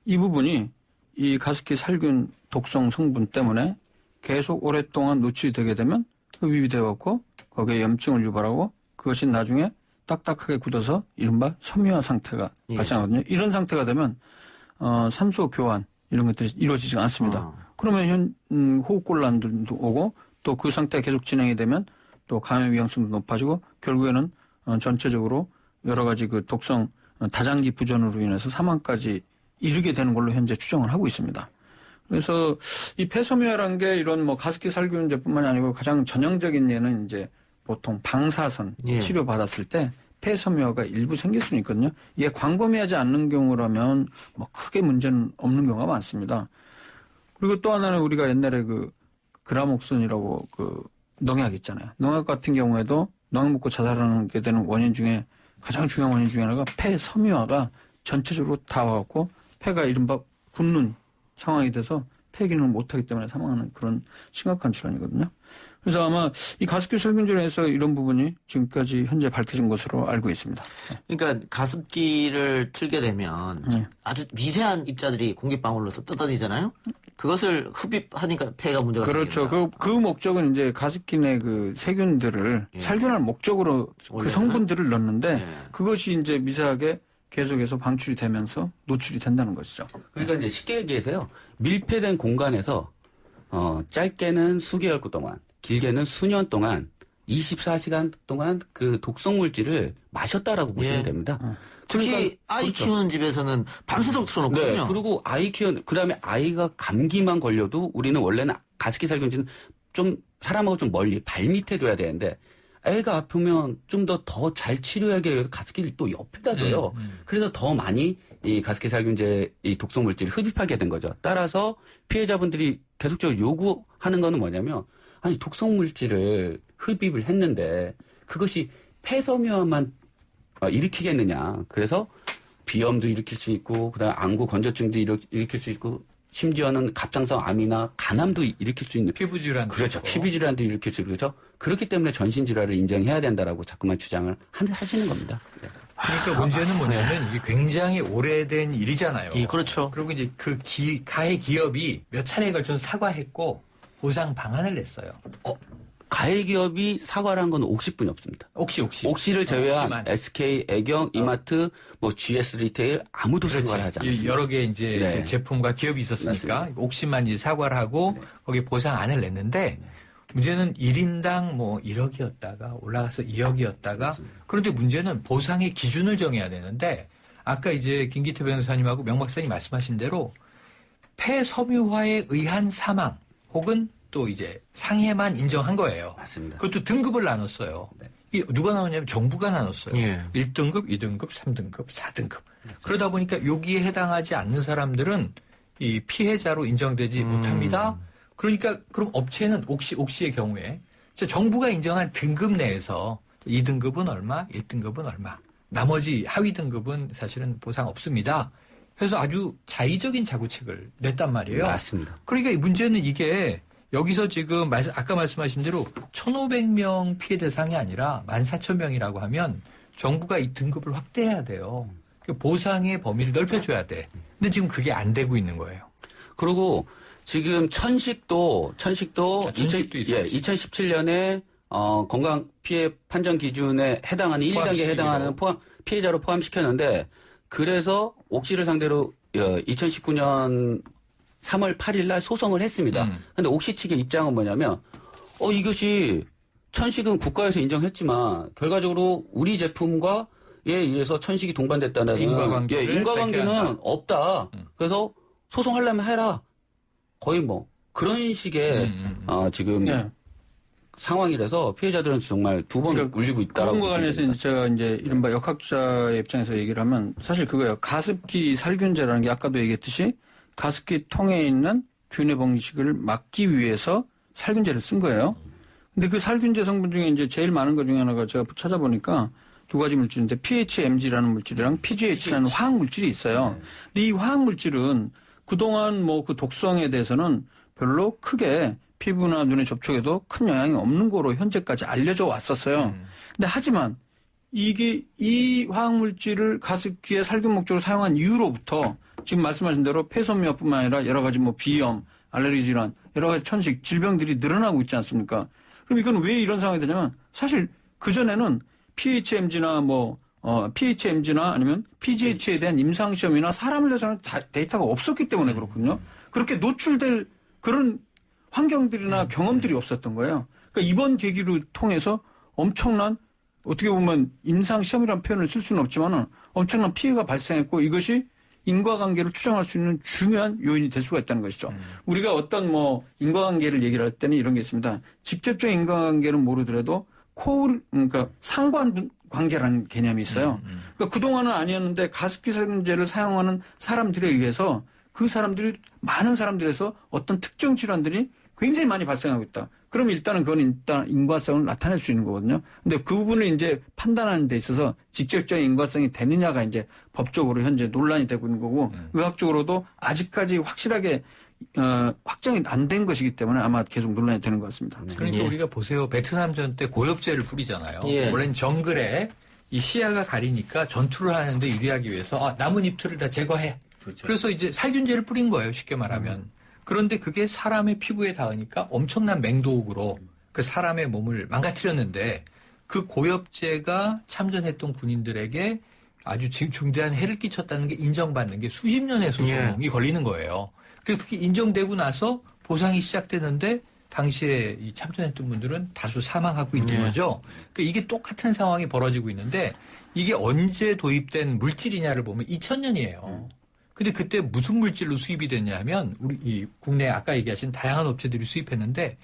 이 부분이 이 가습기 살균 독성 성분 때문에 계속 오랫동안 노출이 되게 되면 흡입이 되어갖고 거기에 염증을 유발하고 그것이 나중에 딱딱하게 굳어서 이른바 섬유화 상태가 발생하거든요. 이런 상태가 되면 산소 교환 이런 것들이 이루어지지 않습니다. 그러면 호흡곤란도 오고 또 그 상태가 계속 진행이 되면 또 감염 위험성도 높아지고 결국에는 전체적으로 여러 가지 그 독성 다장기 부전으로 인해서 사망까지 이르게 되는 걸로 현재 추정을 하고 있습니다. 그래서 이 폐섬유화라는 게 이런 뭐 가습기 살균제뿐만이 아니고 가장 전형적인 예는 이제 보통 방사선 치료 받았을 때 폐섬유화가 일부 생길 수는 있거든요. 이게 광범위하지 않는 경우라면 뭐 크게 문제는 없는 경우가 많습니다. 그리고 또 하나는 우리가 옛날에 그 그라목슨이라고 그 농약 있잖아요. 농약 같은 경우에도 농약 먹고 자살하게 되는 원인 중에 가장 중요한 원인 중에 하나가 폐섬유화가 전체적으로 다 와갖고 폐가 이른바 굳는 상황이 돼서 폐 기능을 못하기 때문에 사망하는 그런 심각한 질환이거든요. 그래서 아마 이 가습기 살균제에서 이런 부분이 지금까지 현재 밝혀진 것으로 알고 있습니다. 그러니까 가습기를 틀게 되면 아주 미세한 입자들이 공기방울로서 뜯어지잖아요. 그것을 흡입하니까 폐가 문제가 그렇죠. 그 목적은 이제 가습기 내 그 세균들을 살균할 목적으로 그 성분들을 넣는데 그것이 이제 미세하게 계속해서 방출이 되면서 노출이 된다는 것이죠. 그러니까 이제 쉽게 얘기해서요. 밀폐된 공간에서 짧게는 수개월 동안, 길게는 수년 동안 24시간 동안 그 독성 물질을 마셨다라고 보시면 됩니다. 특히 그러니까, 아이 키우는 집에서는 밤새도록 틀어놓거든요. 네, 그리고 아이 키우는 그다음에 아이가 감기만 걸려도 우리는 원래는 가습기 살균제는 좀 사람하고 좀 멀리 발 밑에 둬야 되는데 애가 아프면 좀 더 잘 치료하기 위해서 가습기를 또 옆에다 둬요. 그래서 더 많이 이 가습기 살균제 이 독성 물질을 흡입하게 된 거죠. 따라서 피해자분들이 계속적으로 요구하는 거는 뭐냐면 아니 독성 물질을 흡입을 했는데 그것이 폐섬유화만 일으키겠느냐. 그래서 비염도 일으킬 수 있고 그다음에 안구 건조증도 일으킬 수 있고 심지어는 갑상선 암이나 간암도 일으킬 수 있는 피부질환도 그렇죠. 있고. 피부질환도 일으킬 수 있고 그렇죠. 그렇기 때문에 전신질환을 인정해야 된다라고 자꾸만 주장을 하시는 겁니다. 네. 그러니까 문제는 뭐냐면 이게 굉장히 오래된 일이잖아요. 그렇죠. 그리고 이제 그 가해 기업이 몇 차례에 걸쳐서 사과했고 보상 방안을 냈어요. 가해 기업이 사과를 한 건 옥시뿐이 없습니다. 옥시를 제외한 SK, 애경, 이마트, 뭐 GS 리테일 아무도 사과를 하지 않습니다. 여러 개 이제 제품과 기업이 있었으니까 맞습니다. 옥시만 이제 사과를 하고 거기에 보상안을 냈는데 문제는 1인당 뭐 1억이었다가 올라가서 2억이었다가 맞습니다. 그런데 문제는 보상의 기준을 정해야 되는데 아까 이제 김기태 변호사님하고 명 박사님 말씀하신 대로 폐섬유화에 의한 사망 혹은 또 이제 상해만 인정한 거예요. 맞습니다. 그것도 등급을 나눴어요. 이게 누가 나눴냐면 정부가 나눴어요. 1등급, 2등급, 3등급, 4등급. 그러다 보니까 여기에 해당하지 않는 사람들은 이 피해자로 인정되지 못합니다. 그러니까 그럼 업체는 옥시의 경우에 정부가 인정한 등급 내에서 2등급은 얼마, 1등급은 얼마. 나머지 하위 등급은 사실은 보상 없습니다. 그래서 아주 자의적인 자구책을 냈단 말이에요. 맞습니다. 그러니까 이 문제는 이게 여기서 지금 아까 말씀하신 대로 1,500명 피해 대상이 아니라 14,000명이라고 하면 정부가 이 등급을 확대해야 돼요. 보상의 범위를 넓혀줘야 돼. 근데 지금 그게 안 되고 있는 거예요. 그리고 지금 천식도 2017년에 건강 피해 판정 기준에 해당하는 1, 2단계에 해당하는 피해자로 포함시켰는데 그래서 옥시를 상대로 2019년 3월 8일 날 소송을 했습니다. 근데 옥시 측의 입장은 뭐냐면 이것이 천식은 국가에서 인정했지만 결과적으로 우리 제품과에 의해서 천식이 동반됐다는 인과관계는 없다. 그래서 소송하려면 해라. 거의 뭐 그런 식의 지금 상황이라서 피해자들은 정말 두 번 울리고 있다라고. 그런과 관련해서 제가 이제 이른바 역학자의 입장에서 얘기를 하면 사실 그거예요. 가습기 살균제라는 게 아까도 얘기했듯이 가습기 통에 있는 균의 번식을 막기 위해서 살균제를 쓴 거예요. 근데 그 살균제 성분 중에 이제 제일 많은 것 중에 하나가 제가 찾아보니까 두 가지 물질인데 PHMG라는 물질이랑 PGH라는 화학 물질이 있어요. 근데 이 화학 물질은 그동안 뭐 그 독성에 대해서는 별로 크게 피부나 눈에 접촉에도 큰 영향이 없는 거로 현재까지 알려져 왔었어요. 근데 하지만 이게 이 화학물질을 가습기에 살균 목적으로 사용한 이후로부터 지금 말씀하신 대로 폐섬유뿐만 아니라 여러 가지 뭐 비염, 알레르기 질환, 여러 가지 천식 질병들이 늘어나고 있지 않습니까? 그럼 이건 왜 이런 상황이 되냐면 사실 그전에는 PHMG나 PHMG나 아니면 PGH에 대한 임상시험이나 사람을 대해서는 데이터가 없었기 때문에 그렇군요. 그렇게 노출될 그런 환경들이나 경험들이 없었던 거예요. 그러니까 이번 계기를 통해서 엄청난 어떻게 보면 임상시험이라는 표현을 쓸 수는 없지만 엄청난 피해가 발생했고 이것이 인과관계를 추정할 수 있는 중요한 요인이 될 수가 있다는 것이죠. 우리가 어떤 인과관계를 얘기를 할 때는 이런 게 있습니다. 직접적인 인과관계는 모르더라도 그러니까 상관관계라는 개념이 있어요. 그러니까 그동안은 아니었는데 가습기 살균제를 사용하는 사람들에 의해서 그 사람들이 많은 사람들에서 어떤 특정 질환들이 굉장히 많이 발생하고 있다. 그럼 일단은 그건 일단 인과성을 나타낼 수 있는 거거든요. 근데 그 부분을 이제 판단하는 데 있어서 직접적인 인과성이 되느냐가 이제 법적으로 현재 논란이 되고 있는 거고 의학적으로도 아직까지 확실하게 확정이 안 된 것이기 때문에 아마 계속 논란이 되는 것 같습니다. 그러니까 우리가 보세요. 베트남전 때 고엽제를 뿌리잖아요. 원래는 정글에 이 시야가 가리니까 전투를 하는데 유리하기 위해서 나뭇잎들을 다 제거해. 그렇죠. 그래서 이제 살균제를 뿌린 거예요. 쉽게 말하면. 그런데 그게 사람의 피부에 닿으니까 엄청난 맹독으로 그 사람의 몸을 망가뜨렸는데 그 고엽제가 참전했던 군인들에게 아주 중대한 해를 끼쳤다는 게 인정받는 게 수십 년의 소송이 걸리는 거예요. 그래서 그게 인정되고 나서 보상이 시작되는데 당시에 이 참전했던 분들은 다수 사망하고 있는 거죠. 그러니까 이게 똑같은 상황이 벌어지고 있는데 이게 언제 도입된 물질이냐를 보면 2000년이에요. 근데 그때 무슨 물질로 수입이 됐냐면 우리 이 국내 아까 얘기하신 다양한 업체들이 수입했는데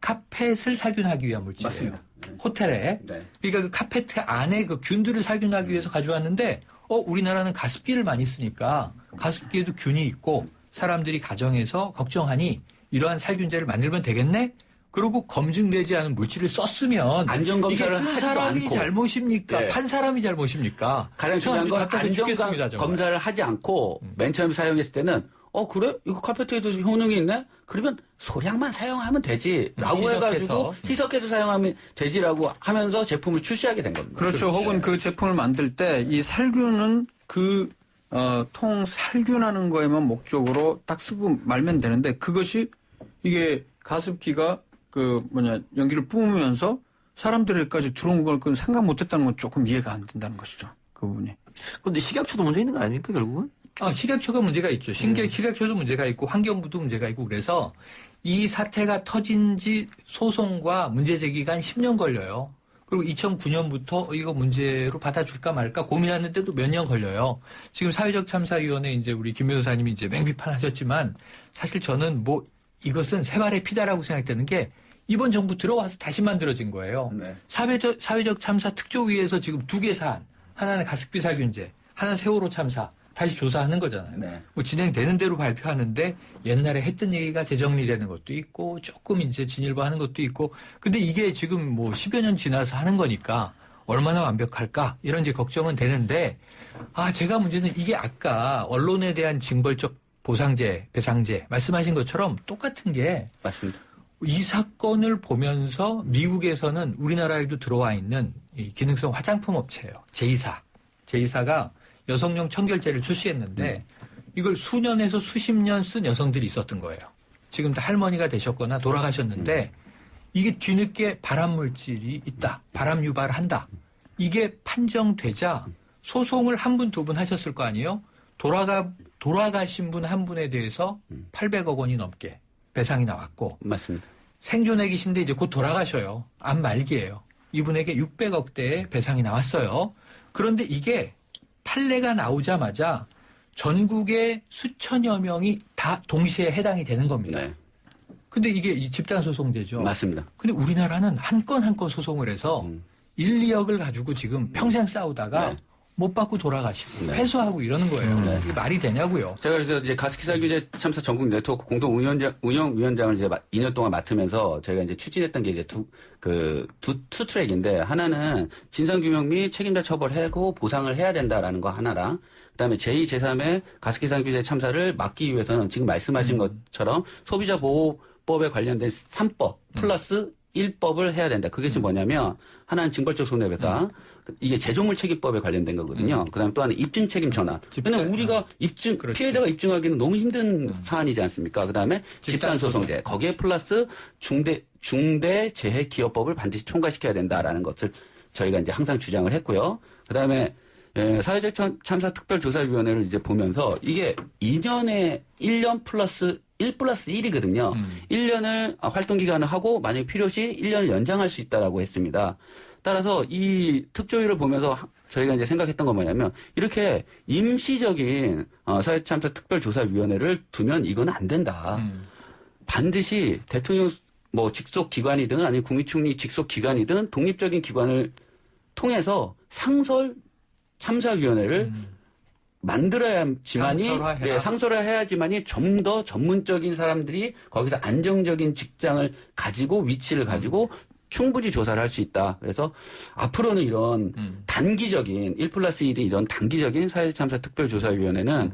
카펫을 살균하기 위한 물질이에요. 맞습니다. 호텔에. 그러니까 그 카펫 안에 그 균들을 살균하기 위해서 가져왔는데 우리나라는 가습기를 많이 쓰니까 가습기에도 균이 있고 사람들이 가정에서 걱정하니 이러한 살균제를 만들면 되겠네? 그리고 검증되지 않은 물질을 썼으면 안전검사를 이게 하지도 사람이 않고. 잘못입니까? 판 사람이 잘못입니까? 가장 중요한 건 안전검사를 하지 않고 맨 처음 사용했을 때는 그래? 이거 카페트에도 효능이 있네? 그러면 소량만 사용하면 되지 라고 해가지고 희석해서 사용하면 되지라고 하면서 제품을 출시하게 된 겁니다. 그렇죠. 혹은 그 제품을 만들 때 이 살균은 통 살균하는 거에만 목적으로 딱 쓰고 말면 되는데 그것이 이게 가습기가 연기를 뿜으면서 사람들에게까지 들어온 걸 생각 못 했다는 건 조금 이해가 안 된다는 것이죠. 그 부분이. 그런데 식약처도 문제 있는 거 아닙니까, 결국은? 식약처가 문제가 있죠. 식약처도 문제가 있고 환경부도 문제가 있고 그래서 이 사태가 터진 지 소송과 문제 제기가 한 10년 걸려요. 그리고 2009년부터 이거 문제로 받아줄까 말까 고민하는데도 몇 년 걸려요. 지금 사회적 참사위원회 이제 우리 김 변호사님이 이제 맹비판하셨지만 사실 저는 이것은 세발의 피다라고 생각되는 게 이번 정부 들어와서 다시 만들어진 거예요. 사회적 참사 특조위에서 지금 2개 사안, 하나는 가습기 살균제, 하나는 세월호 참사 다시 조사하는 거잖아요. 진행되는 대로 발표하는데 옛날에 했던 얘기가 재정리되는 것도 있고 조금 이제 진일보하는 것도 있고 근데 이게 지금 10여 년 지나서 하는 거니까 얼마나 완벽할까 이런 이제 걱정은 되는데 제가 문제는 이게 아까 언론에 대한 징벌적 보상제, 배상제 말씀하신 것처럼 똑같은 게 맞습니다. 이 사건을 보면서 미국에서는 우리나라에도 들어와 있는 이 기능성 화장품 업체예요. 제이사가 여성용 청결제를 출시했는데 이걸 수년에서 수십 년 쓴 여성들이 있었던 거예요. 지금 다 할머니가 되셨거나 돌아가셨는데 이게 뒤늦게 발암물질이 있다. 발암 유발한다. 이게 판정되자 소송을 한 분, 두 분 하셨을 거 아니에요? 돌아가신 분 한 분에 대해서 800억 원이 넘게 배상이 나왔고. 맞습니다. 생존해 계신데 이제 곧 돌아가셔요. 암 말기예요. 이분에게 600억대의 배상이 나왔어요. 그런데 이게 판례가 나오자마자 전국의 수천여 명이 다 동시에 해당이 되는 겁니다. 근데 이게 집단소송제죠. 맞습니다. 근데 우리나라는 한 건 한 건 소송을 해서 1, 2억을 가지고 지금 평생 싸우다가 못 받고 돌아가시고 패소하고 이러는 거예요. 이게 말이 되냐고요. 제가 그래서 이제 가습기 살균제 참사 전국 네트워크 공동 운영위원장을 이제 2년 동안 맡으면서 저희가 이제 추진했던 게 이제 투 트랙인데 하나는 진상규명 및 책임자 처벌하고 보상을 해야 된다라는 거 하나랑 그다음에 제2, 제3의 가습기 살균제 참사를 막기 위해서는 지금 말씀하신 것처럼 소비자 보호법에 관련된 3법 플러스 1법을 해야 된다. 그게 지금 뭐냐면 하나는 징벌적 손해배상, 이게 제조물 책임법에 관련된 거거든요. 그다음에 또 하나 입증 책임 전환. 왜냐면 우리가 입증 피해자가 입증하기는 너무 힘든 사안이지 않습니까? 그다음에 집단 소송제 거기에 플러스 중대 재해 기업법을 반드시 통과시켜야 된다라는 것을 저희가 이제 항상 주장을 했고요. 그다음에 사회적 참사 특별조사위원회를 이제 보면서 이게 2년에 1년 플러스 1 플러스 1이거든요. 1년을 활동 기간을 하고 만약에 필요시 1년을 연장할 수 있다라고 했습니다. 따라서 이 특조위를 보면서 저희가 이제 생각했던 건 뭐냐면 이렇게 임시적인 사회참사 특별조사위원회를 두면 이건 안 된다. 반드시 대통령 뭐 직속 기관이든 아니면 국무총리 직속 기관이든 독립적인 기관을 통해서 상설 참사위원회를 만들어야지만이 상설화해야지만이 좀 더 전문적인 사람들이 거기서 안정적인 직장을 가지고 위치를 가지고 충분히 조사를 할 수 있다. 그래서 앞으로는 이런 단기적인 1+1이 이런 단기적인 사회참사 특별조사위원회는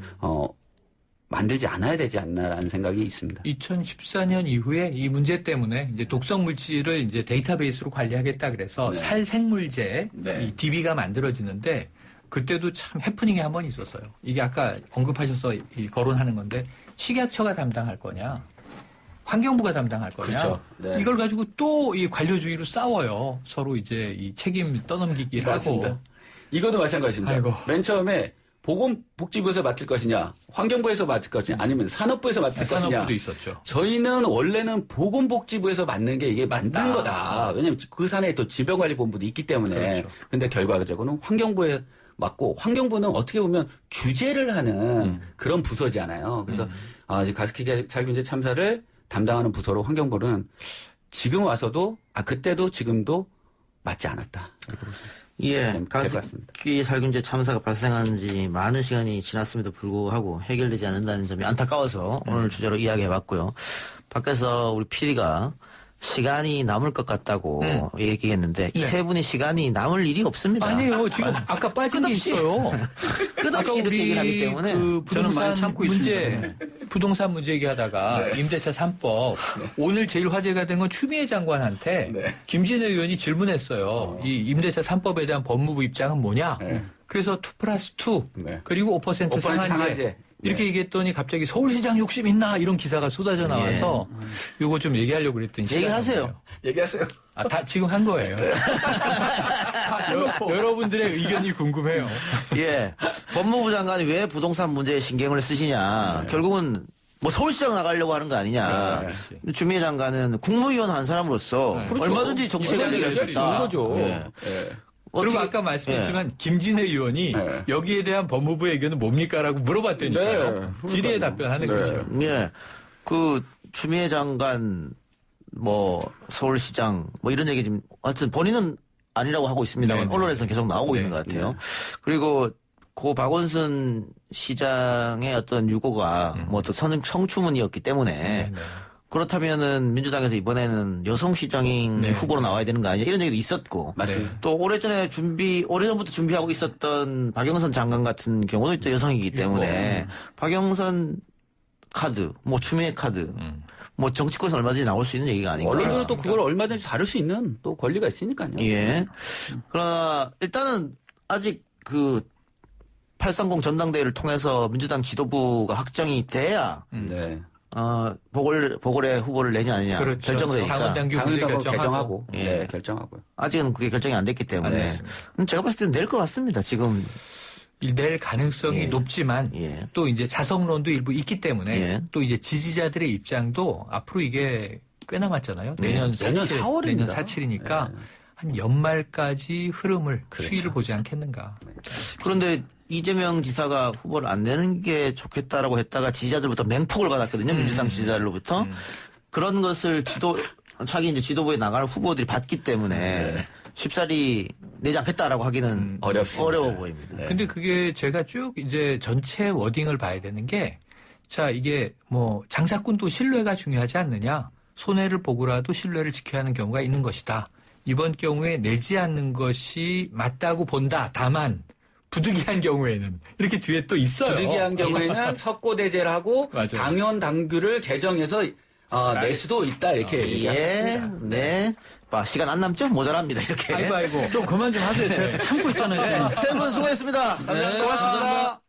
만들지 않아야 되지 않나라는 생각이 있습니다. 2014년 이후에 이 문제 때문에 이제 독성 물질을 이제 데이터베이스로 관리하겠다 그래서 살생물제 이 DB가 만들어지는데 그때도 참 해프닝이 한 번 있었어요. 이게 아까 언급하셔서 거론하는 건데 식약처가 담당할 거냐, 환경부가 담당할 거냐. 그렇죠. 네. 이걸 가지고 또 이 관료주의로 싸워요. 서로 이제 이 책임 떠넘기기를 맞습니다. 하고. 이거도 마찬가지입니다. 아이고. 맨 처음에 보건복지부에서 맡을 것이냐, 환경부에서 맡을 것이냐, 아니면 산업부에서 맡을 것이냐. 산업부도 있었죠. 저희는 원래는 보건복지부에서 맡는 게 이게 맞는 거다. 왜냐하면 그 산에 또 질병관리본부도 있기 때문에. 그렇죠. 근데 결과적으로는 환경부에 맡고, 환경부는 어떻게 보면 규제를 하는 그런 부서잖아요. 그래서 지금 가습기 살균제 참사를 담당하는 부서로 환경부는 지금 와서도 그때도 지금도 맞지 않았다. 이렇게 보시면 예, 가습기 살균제 참사가 발생한 지 많은 시간이 지났음에도 불구하고 해결되지 않는다는 점이 안타까워서 오늘 주제로 이야기해봤고요. 밖에서 우리 PD가 시간이 남을 것 같다고 얘기했는데 이 세 분이 시간이 남을 일이 없습니다. 아니에요. 지금 아까 빠진 게 있어요. 끝없이 이렇게 얘기를 하기 때문에 그 부동산 참고 문제, 부동산 문제 얘기하다가 임대차 3법 오늘 제일 화제가 된 건 추미애 장관한테 김진애 의원이 질문했어요. 이 임대차 3법에 대한 법무부 입장은 뭐냐? 그래서 2+2 그리고 5% 상한제. 이렇게 얘기했더니 갑자기 서울시장 욕심 있나 이런 기사가 쏟아져 나와서 요거 좀 얘기하려고 그랬더니 얘기하세요. 얘기하세요. 다 지금 한 거예요. 여러분들의 의견이 궁금해요. 예, 법무부 장관이 왜 부동산 문제에 신경을 쓰시냐. 결국은 뭐 서울시장 나가려고 하는 거 아니냐. 추미애 장관은 국무위원 한 사람으로서 그렇죠. 얼마든지 정책을 얘기할 수 있다. 거죠. 예. 그리고 아까 말씀하셨지만 김진애 의원이 여기에 대한 법무부의 의견은 뭡니까라고 물어봤더니까요. 질의에 답변하는 거죠. 예, 그 추미애 장관 뭐 서울시장 뭐 이런 얘기 좀 하여튼 본인은 아니라고 하고 있습니다만 언론에서 계속 나오고 있는 것 같아요. 그리고 고 박원순 시장의 어떤 유고가 뭐 어떤 성추문이었기 때문에 그렇다면은 민주당에서 이번에는 여성 시장인 후보로 나와야 되는 거 아니냐 이런 얘기도 있었고. 맞습니다. 또 오래전부터 준비하고 있었던 박영선 장관 같은 경우는 또 여성이기 때문에 박영선 카드, 뭐 추미애 카드, 뭐 정치권에서 얼마든지 나올 수 있는 얘기가 아닌가. 언론은 또 그걸 얼마든지 다룰 수 있는 또 권리가 있으니까요. 예. 그러나 일단은 아직 그 830 전당대회를 통해서 민주당 지도부가 확정이 돼야 보궐의 후보를 내지 않느냐. 그렇죠. 결정되니까. 당원당규 결정하고. 예. 결정하고요. 아직은 그게 결정이 안 됐기 때문에. 제가 봤을 때는 낼 것 같습니다. 지금. 낼 가능성이 높지만 또 이제 자성론도 일부 있기 때문에 또 이제 지지자들의 입장도 앞으로 이게 꽤 남았잖아요. 내년 4월, 내년 4.7이니까 한 연말까지 흐름을 추이를 보지 않겠는가. 그런데 이재명 지사가 후보를 안 내는 게 좋겠다라고 했다가 지지자들부터 맹폭을 받았거든요. 민주당 지지자들로부터. 그런 것을 차기 이제 지도부에 나가는 후보들이 받기 때문에 쉽사리 내지 않겠다라고 하기는 어려워 보입니다. 근데 그게 제가 쭉 이제 전체 워딩을 봐야 되는 게 자, 이게 뭐 장사꾼도 신뢰가 중요하지 않느냐. 손해를 보고라도 신뢰를 지켜야 하는 경우가 있는 것이다. 이번 경우에 내지 않는 것이 맞다고 본다. 다만 부득이한 경우에는 이렇게 뒤에 또 있어요. 부득이한 경우에는 석고대제를 하고 당원 당규를 개정해서 낼 수도 있다 이렇게 얘기하셨습니다. 네. 시간 안 남죠? 모자랍니다. 이렇게. 아이고. 좀 그만 좀 하세요. 제가 참고 있잖아요. 세 분 수고했습니다. 고맙습니다.